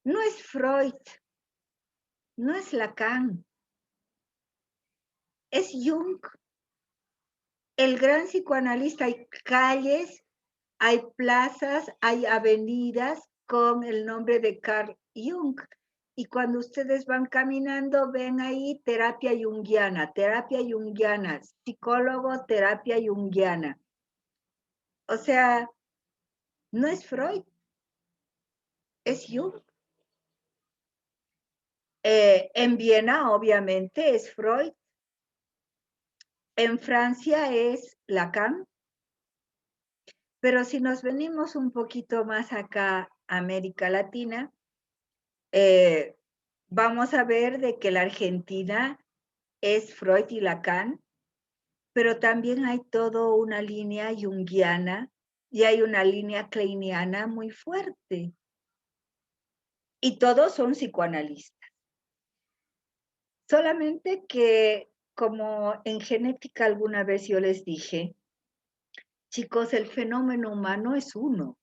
[SPEAKER 1] no es Freud, no es Lacan, es Jung, el gran psicoanalista. Hay calles, hay plazas, hay avenidas con el nombre de Carl Jung. Y cuando ustedes van caminando, ven ahí terapia junguiana, psicólogo, terapia junguiana. O sea, no es Freud, es Jung. En Viena, obviamente, es Freud. En Francia es Lacan. Pero si nos venimos un poquito más acá a América Latina, vamos a ver de que la Argentina es Freud y Lacan, pero también hay toda una línea junguiana y hay una línea kleiniana muy fuerte. Y todos son psicoanalistas. Solamente que, como en genética alguna vez yo les dije, chicos, el fenómeno humano es uno.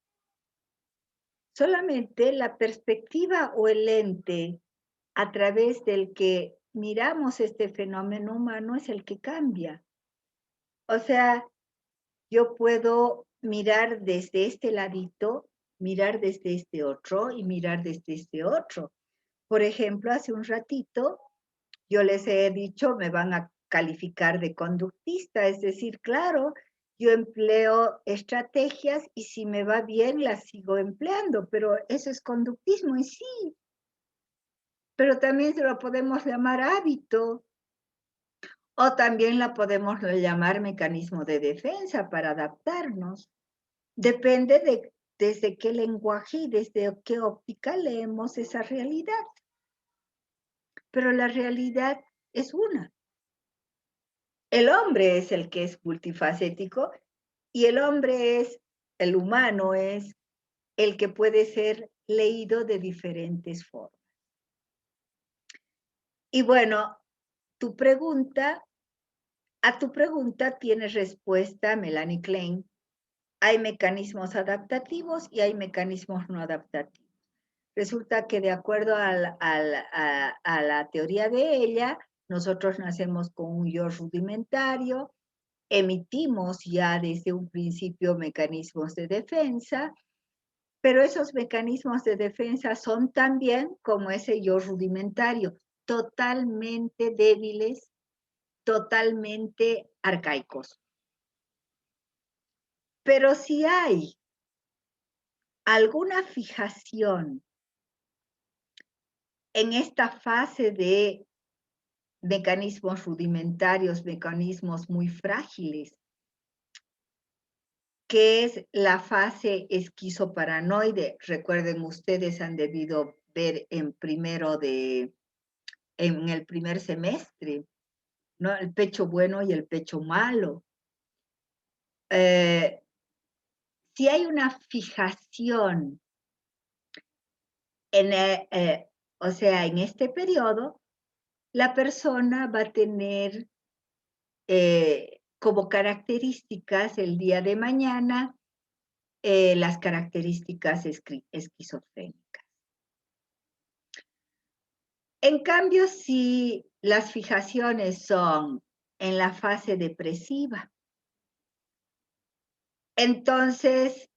[SPEAKER 1] Solamente la perspectiva o el lente a través del que miramos este fenómeno humano es el que cambia. O sea, yo puedo mirar desde este ladito, mirar desde este otro y mirar desde este otro. Por ejemplo, hace un ratito yo les he dicho, me van a calificar de conductista, es decir, claro, yo empleo estrategias y si me va bien las sigo empleando, pero eso es conductismo en sí. Pero también se lo podemos llamar hábito o también la podemos llamar mecanismo de defensa para adaptarnos. Depende de desde qué lenguaje y desde qué óptica leemos esa realidad. Pero la realidad es una. El hombre es el que es multifacético y el humano es el que puede ser leído de diferentes formas. Y bueno, a tu pregunta tiene respuesta Melanie Klein. Hay mecanismos adaptativos y hay mecanismos no adaptativos. Resulta que de acuerdo a la teoría de ella, nosotros nacemos con un yo rudimentario, emitimos ya desde un principio mecanismos de defensa, pero esos mecanismos de defensa son también como ese yo rudimentario, totalmente débiles, totalmente arcaicos. Pero si hay alguna fijación en esta fase de mecanismos rudimentarios, mecanismos muy frágiles, que es la fase esquizoparanoide. Recuerden, ustedes han debido ver en el primer semestre, ¿no? El pecho bueno y el pecho malo. Si hay una fijación o sea, en este periodo, la persona va a tener como características el día de mañana las características esquizofrénicas. En cambio, si las fijaciones son en la fase depresiva, entonces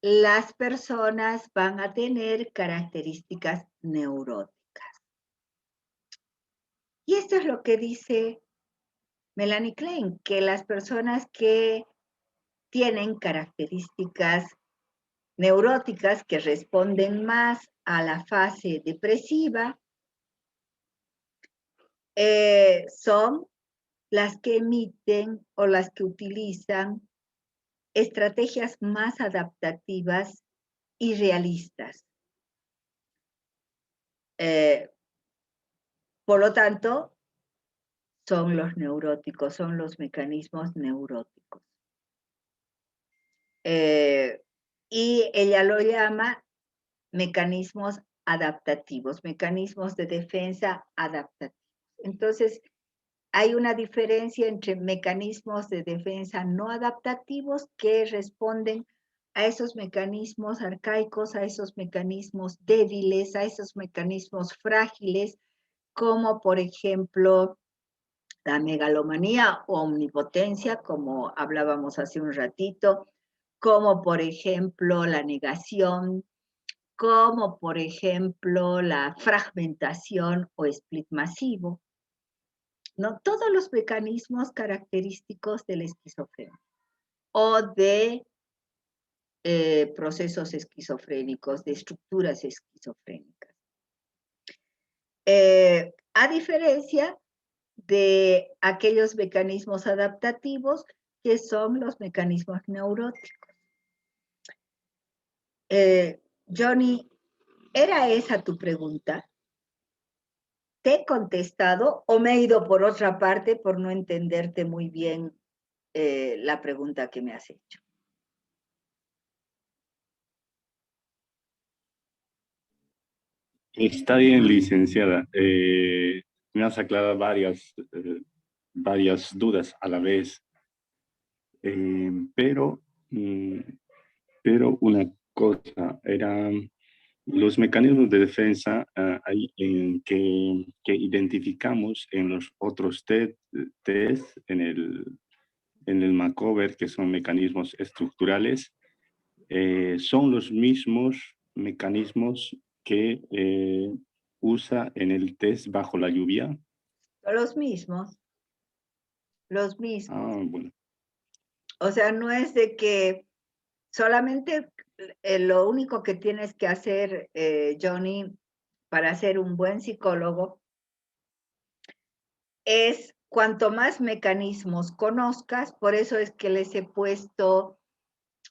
[SPEAKER 1] las personas van a tener características neuróticas. Y esto es lo que dice Melanie Klein, que las personas que tienen características neuróticas que responden más a la fase depresiva son las que emiten o las que utilizan estrategias más adaptativas y realistas. Por lo tanto, son los neuróticos, son los mecanismos neuróticos. Y ella lo llama mecanismos adaptativos, mecanismos de defensa adaptativos. Entonces, hay una diferencia entre mecanismos de defensa no adaptativos que responden a esos mecanismos arcaicos, a esos mecanismos débiles, a esos mecanismos frágiles, como por ejemplo la megalomanía o omnipotencia, como hablábamos hace un ratito, como por ejemplo la negación, como por ejemplo la fragmentación o split masivo, ¿no? Todos los mecanismos característicos de la esquizofrenia o de procesos esquizofrénicos, de estructuras esquizofrénicas. A diferencia de aquellos mecanismos adaptativos que son los mecanismos neuróticos. Johnny, ¿era esa tu pregunta? ¿Te he contestado o me he ido por otra parte por no entenderte muy bien la pregunta que me has hecho?
[SPEAKER 5] Está bien, licenciada. Me has aclarado varias dudas a la vez. Pero, pero una cosa, eran los mecanismos de defensa que identificamos en los otros test en el Macover, que son mecanismos estructurales, son los mismos mecanismos que usa en el test bajo la lluvia.
[SPEAKER 1] Los mismos. Los mismos.
[SPEAKER 5] Ah, bueno.
[SPEAKER 1] O sea, no es de que solamente lo único que tienes que hacer, Johnny, para ser un buen psicólogo, es cuanto más mecanismos conozcas, por eso es que les he puesto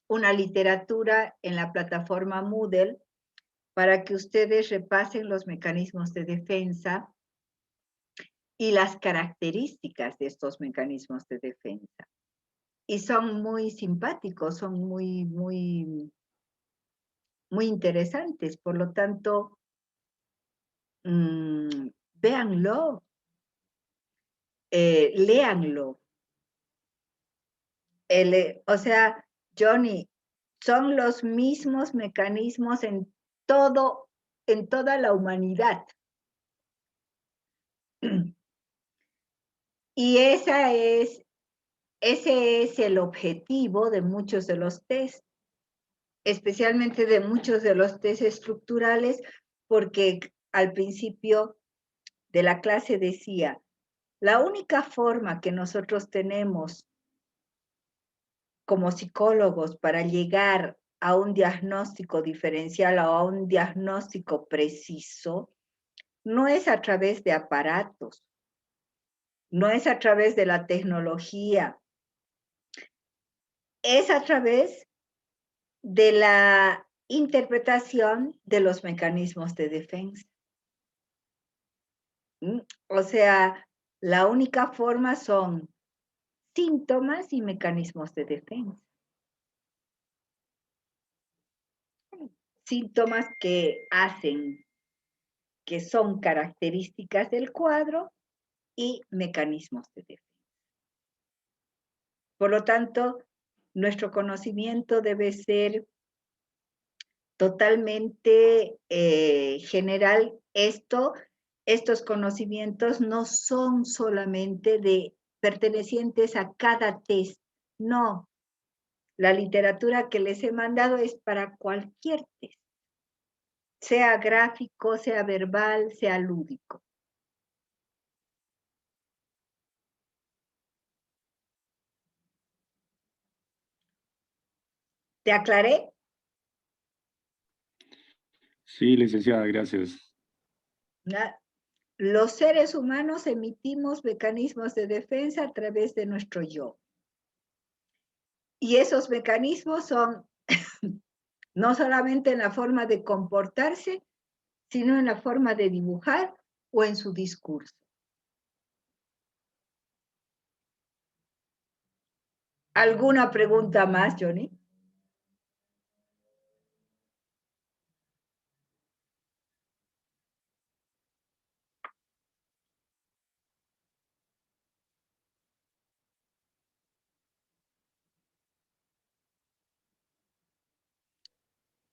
[SPEAKER 1] una literatura en la plataforma Moodle para que ustedes repasen los mecanismos de defensa y las características de estos mecanismos de defensa. Y son muy simpáticos, son muy interesantes. Por lo tanto, véanlo, léanlo. O sea, Johnny, son los mismos mecanismos en toda la humanidad. Y ese es el objetivo de muchos de los test, especialmente de muchos de los test estructurales, porque al principio de la clase decía, la única forma que nosotros tenemos como psicólogos para llegar a un diagnóstico diferencial o a un diagnóstico preciso no es a través de aparatos, no es a través de la tecnología, es a través de la interpretación de los mecanismos de defensa. O sea, la única forma son síntomas y mecanismos de defensa. Síntomas que hacen, que son características del cuadro y mecanismos de defensa. Por lo tanto, nuestro conocimiento debe ser totalmente general. Estos conocimientos no son solamente pertenecientes a cada test, no. La literatura que les he mandado es para cualquier test, sea gráfico, sea verbal, sea lúdico. ¿Te aclaré?
[SPEAKER 5] Sí, licenciada, gracias.
[SPEAKER 1] Los seres humanos emitimos mecanismos de defensa a través de nuestro yo. Y esos mecanismos son no solamente en la forma de comportarse, sino en la forma de dibujar o en su discurso. ¿Alguna pregunta más, Johnny?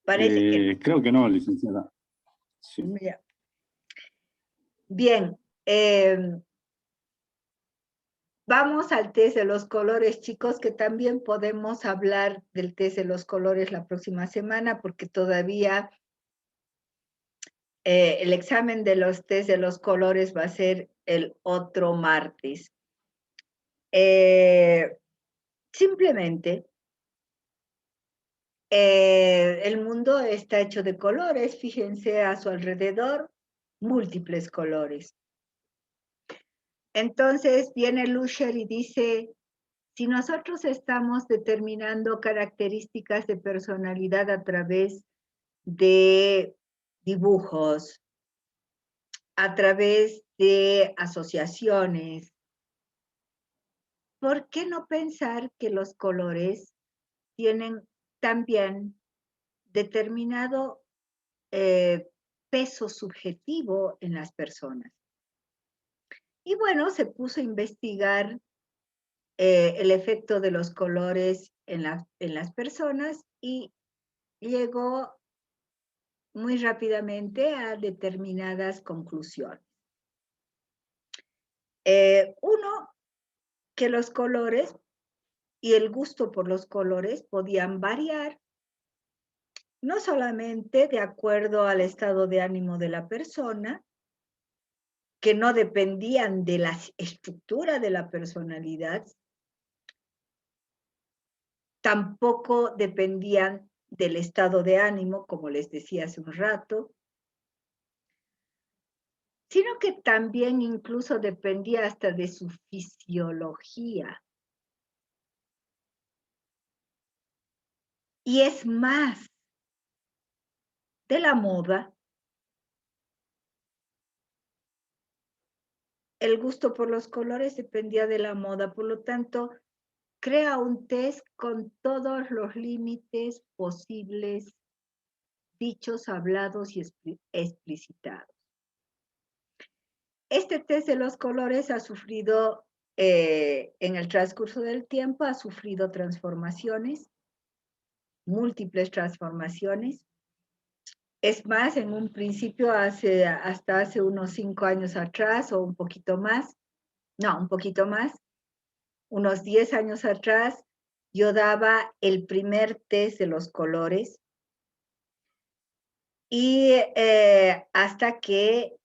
[SPEAKER 1] Parece que no.
[SPEAKER 5] Creo que no, licenciada. Sí.
[SPEAKER 1] Bien, Vamos al test de los colores, chicos, que también podemos hablar del test de los colores la próxima semana, porque todavía el examen de los test de los colores va a ser el otro martes. Simplemente, el mundo está hecho de colores, fíjense a su alrededor, múltiples colores. Entonces viene Lusher y dice, si nosotros estamos determinando características de personalidad a través de dibujos, a través de asociaciones, ¿por qué no pensar que los colores tienen también determinado peso subjetivo en las personas? Y bueno, se puso a investigar el efecto de los colores en las personas y llegó muy rápidamente a determinadas conclusiones. Uno, que los colores y el gusto por los colores podían variar, no solamente de acuerdo al estado de ánimo de la persona, que no dependían de la estructura de la personalidad, tampoco dependían del estado de ánimo, como les decía hace un rato, sino que también incluso dependía hasta de su fisiología. Y es más, de la moda, el gusto por los colores dependía de la moda, por lo tanto, crea un test con todos los límites posibles, dichos, hablados y explicitados. Este test de los colores ha sufrido, en el transcurso del tiempo, ha sufrido transformaciones, múltiples transformaciones. Es más, en un principio, hasta hace unos 5 años atrás, o un poquito más, unos 10 años atrás, yo daba el primer test de los colores, y hasta que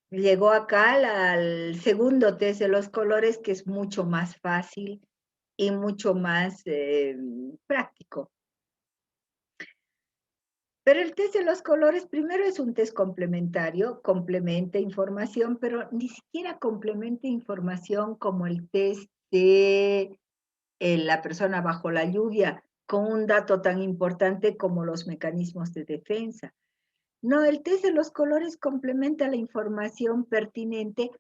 [SPEAKER 1] llegó acá al segundo test de los colores, que es mucho más fácil y mucho más práctico. Pero el test de los colores primero es un test complementario, complementa información, pero ni siquiera complementa información como el test de la persona bajo la lluvia, con un dato tan importante como los mecanismos de defensa. No, el test de los colores complementa la información pertinente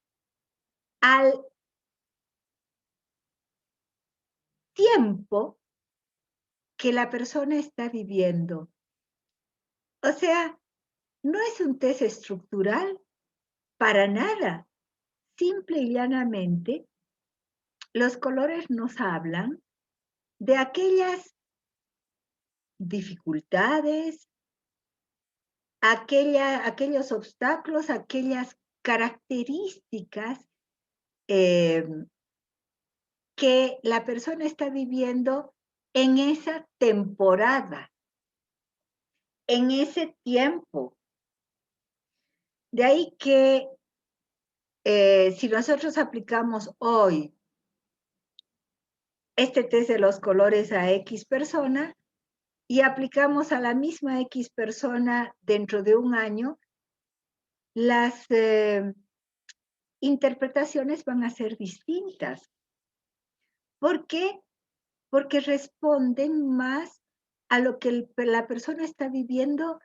[SPEAKER 1] al tiempo que la persona está viviendo. O sea, no es un test estructural para nada. Simple y llanamente, los colores nos hablan de aquellas dificultades, aquellos obstáculos, aquellas características que la persona está viviendo en esa temporada, en ese tiempo. De ahí que si nosotros aplicamos hoy este test de los colores a X persona y aplicamos a la misma X persona dentro de un año, las interpretaciones van a ser distintas. ¿Por qué? Porque responden más a lo que la persona está viviendo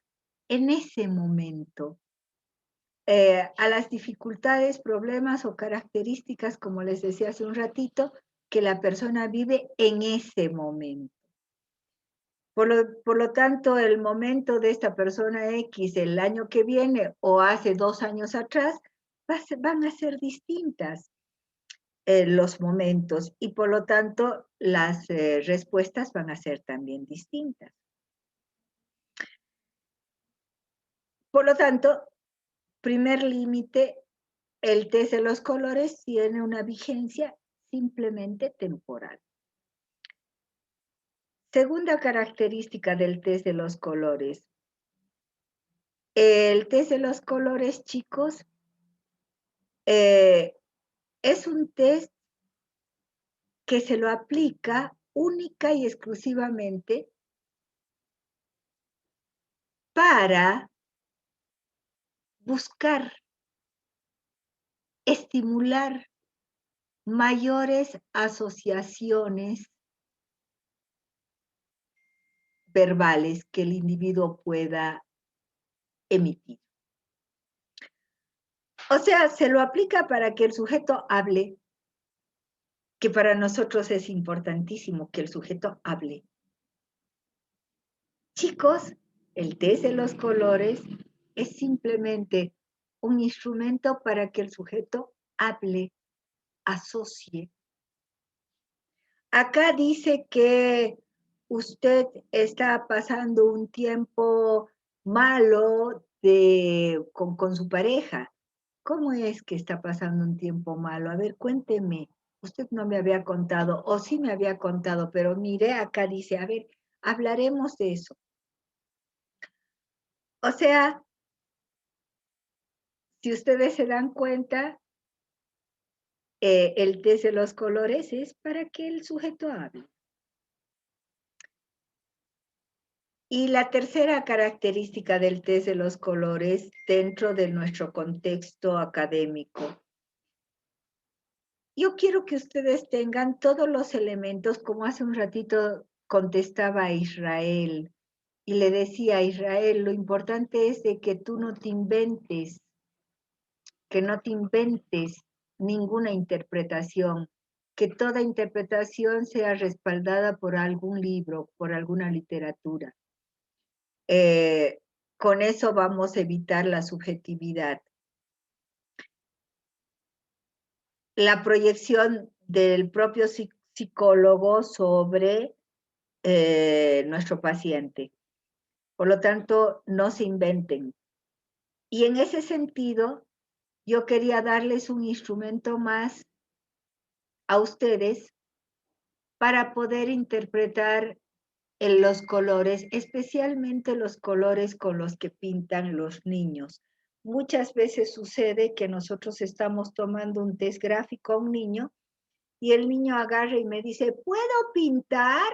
[SPEAKER 1] en ese momento. A las dificultades, problemas o características, como les decía hace un ratito, que la persona vive en ese momento. Por lo tanto, el momento de esta persona X el año que viene o hace 2 años atrás van a ser distintas los momentos y por lo tanto las respuestas van a ser también distintas. Por lo tanto, primer límite, el test de los colores tiene una vigencia simplemente temporal. Segunda característica del test de los colores. El test de los colores, chicos, es un test que se lo aplica única y exclusivamente para buscar, estimular mayores asociaciones verbales que el individuo pueda emitir. O sea, se lo aplica para que el sujeto hable, que para nosotros es importantísimo que el sujeto hable. Chicos, el test de los colores es simplemente un instrumento para que el sujeto hable, asocie. Acá dice que usted está pasando un tiempo malo con su pareja. ¿Cómo es que está pasando un tiempo malo? A ver, cuénteme. Usted no me había contado, o sí me había contado, pero mire, acá dice, a ver, hablaremos de eso. O sea, si ustedes se dan cuenta, el test de los colores es para que el sujeto hable. Y la tercera característica del test de los colores dentro de nuestro contexto académico. Yo quiero que ustedes tengan todos los elementos, como hace un ratito contestaba a Israel, y le decía a Israel, lo importante es de que tú no te inventes, que no te inventes ninguna interpretación, que toda interpretación sea respaldada por algún libro, por alguna literatura. Con eso vamos a evitar la subjetividad. La proyección del propio psicólogo sobre nuestro paciente. Por lo tanto, no se inventen. Y en ese sentido, yo quería darles un instrumento más a ustedes para poder interpretar los colores, especialmente los colores con los que pintan los niños. Muchas veces sucede que nosotros estamos tomando un test gráfico a un niño y el niño agarra y me dice, ¿puedo pintar?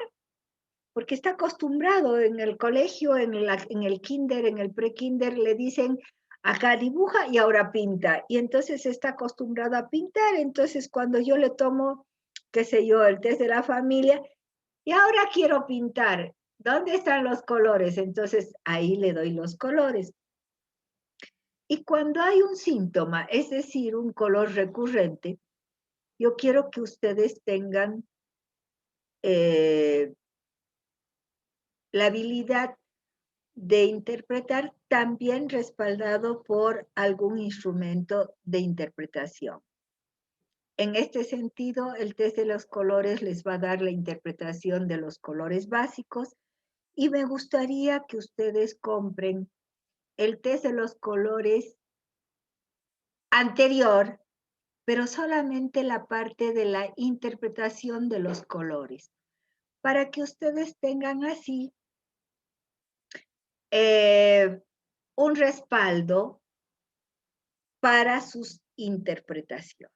[SPEAKER 1] Porque está acostumbrado en el colegio, en el kinder, en el pre-kinder, le dicen, acá dibuja y ahora pinta. Y entonces está acostumbrado a pintar. Entonces cuando yo le tomo, qué sé yo, el test de la familia, y ahora quiero pintar, ¿dónde están los colores? Entonces ahí le doy los colores. Y cuando hay un síntoma, es decir, un color recurrente, yo quiero que ustedes tengan la habilidad de interpretar también respaldado por algún instrumento de interpretación. En este sentido, el test de los colores les va a dar la interpretación de los colores básicos y me gustaría que ustedes compren el test de los colores anterior, pero solamente la parte de la interpretación de los colores, para que ustedes tengan así un respaldo para sus interpretaciones.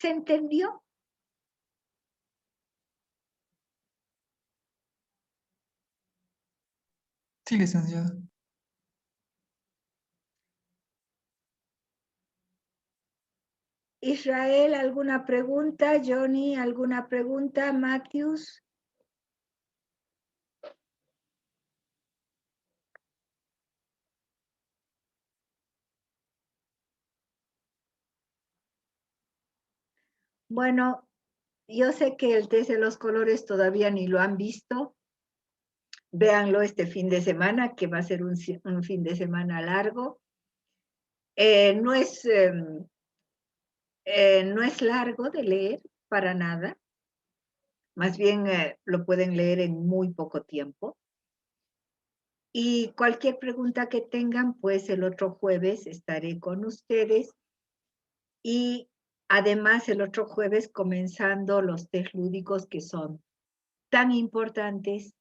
[SPEAKER 1] ¿Se entendió?
[SPEAKER 2] Sí, licenciada.
[SPEAKER 1] Israel, ¿alguna pregunta? Johnny, ¿alguna pregunta? Matthews. Bueno, yo sé que el test de los colores todavía ni lo han visto. Véanlo este fin de semana, que va a ser un fin de semana largo. No es largo de leer para nada. Más bien lo pueden leer en muy poco tiempo. Y cualquier pregunta que tengan, pues el otro jueves estaré con ustedes. Y además el otro jueves comenzando los test lúdicos que son tan importantes,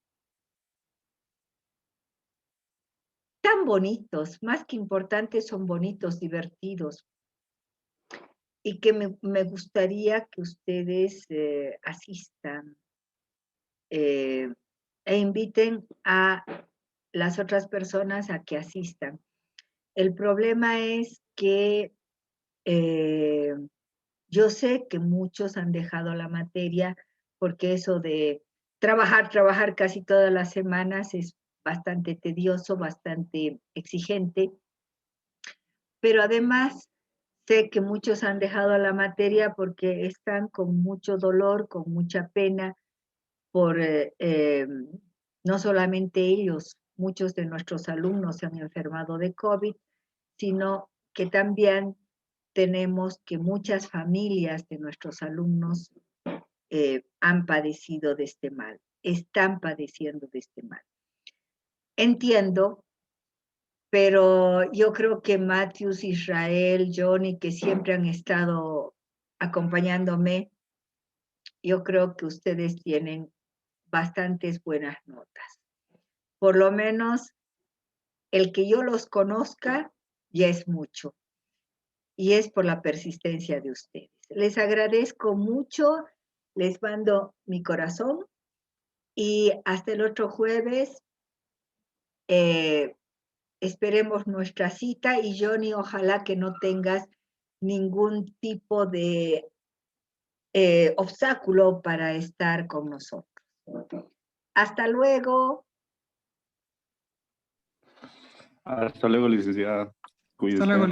[SPEAKER 1] tan bonitos, más que importantes, son bonitos, divertidos. Y que me gustaría que ustedes asistan e inviten a las otras personas a que asistan. El problema es que yo sé que muchos han dejado la materia porque eso de trabajar casi todas las semanas es bastante tedioso, bastante exigente, pero además sé que muchos han dejado la materia porque están con mucho dolor, con mucha pena, por no solamente ellos, muchos de nuestros alumnos se han enfermado de COVID, sino que también tenemos que muchas familias de nuestros alumnos han padecido de este mal, están padeciendo de este mal. Entiendo, pero yo creo que Matthews, Israel, Johnny, que siempre han estado acompañándome, yo creo que ustedes tienen bastantes buenas notas. Por lo menos el que yo los conozca ya es mucho. Y es por la persistencia de ustedes. Les agradezco mucho, les mando mi corazón y hasta el otro jueves esperemos nuestra cita y Johnny, ojalá que no tengas ningún tipo de obstáculo para estar con nosotros. Hasta luego.
[SPEAKER 5] Hasta luego, licenciada. Cuídese.
[SPEAKER 2] Hasta luego.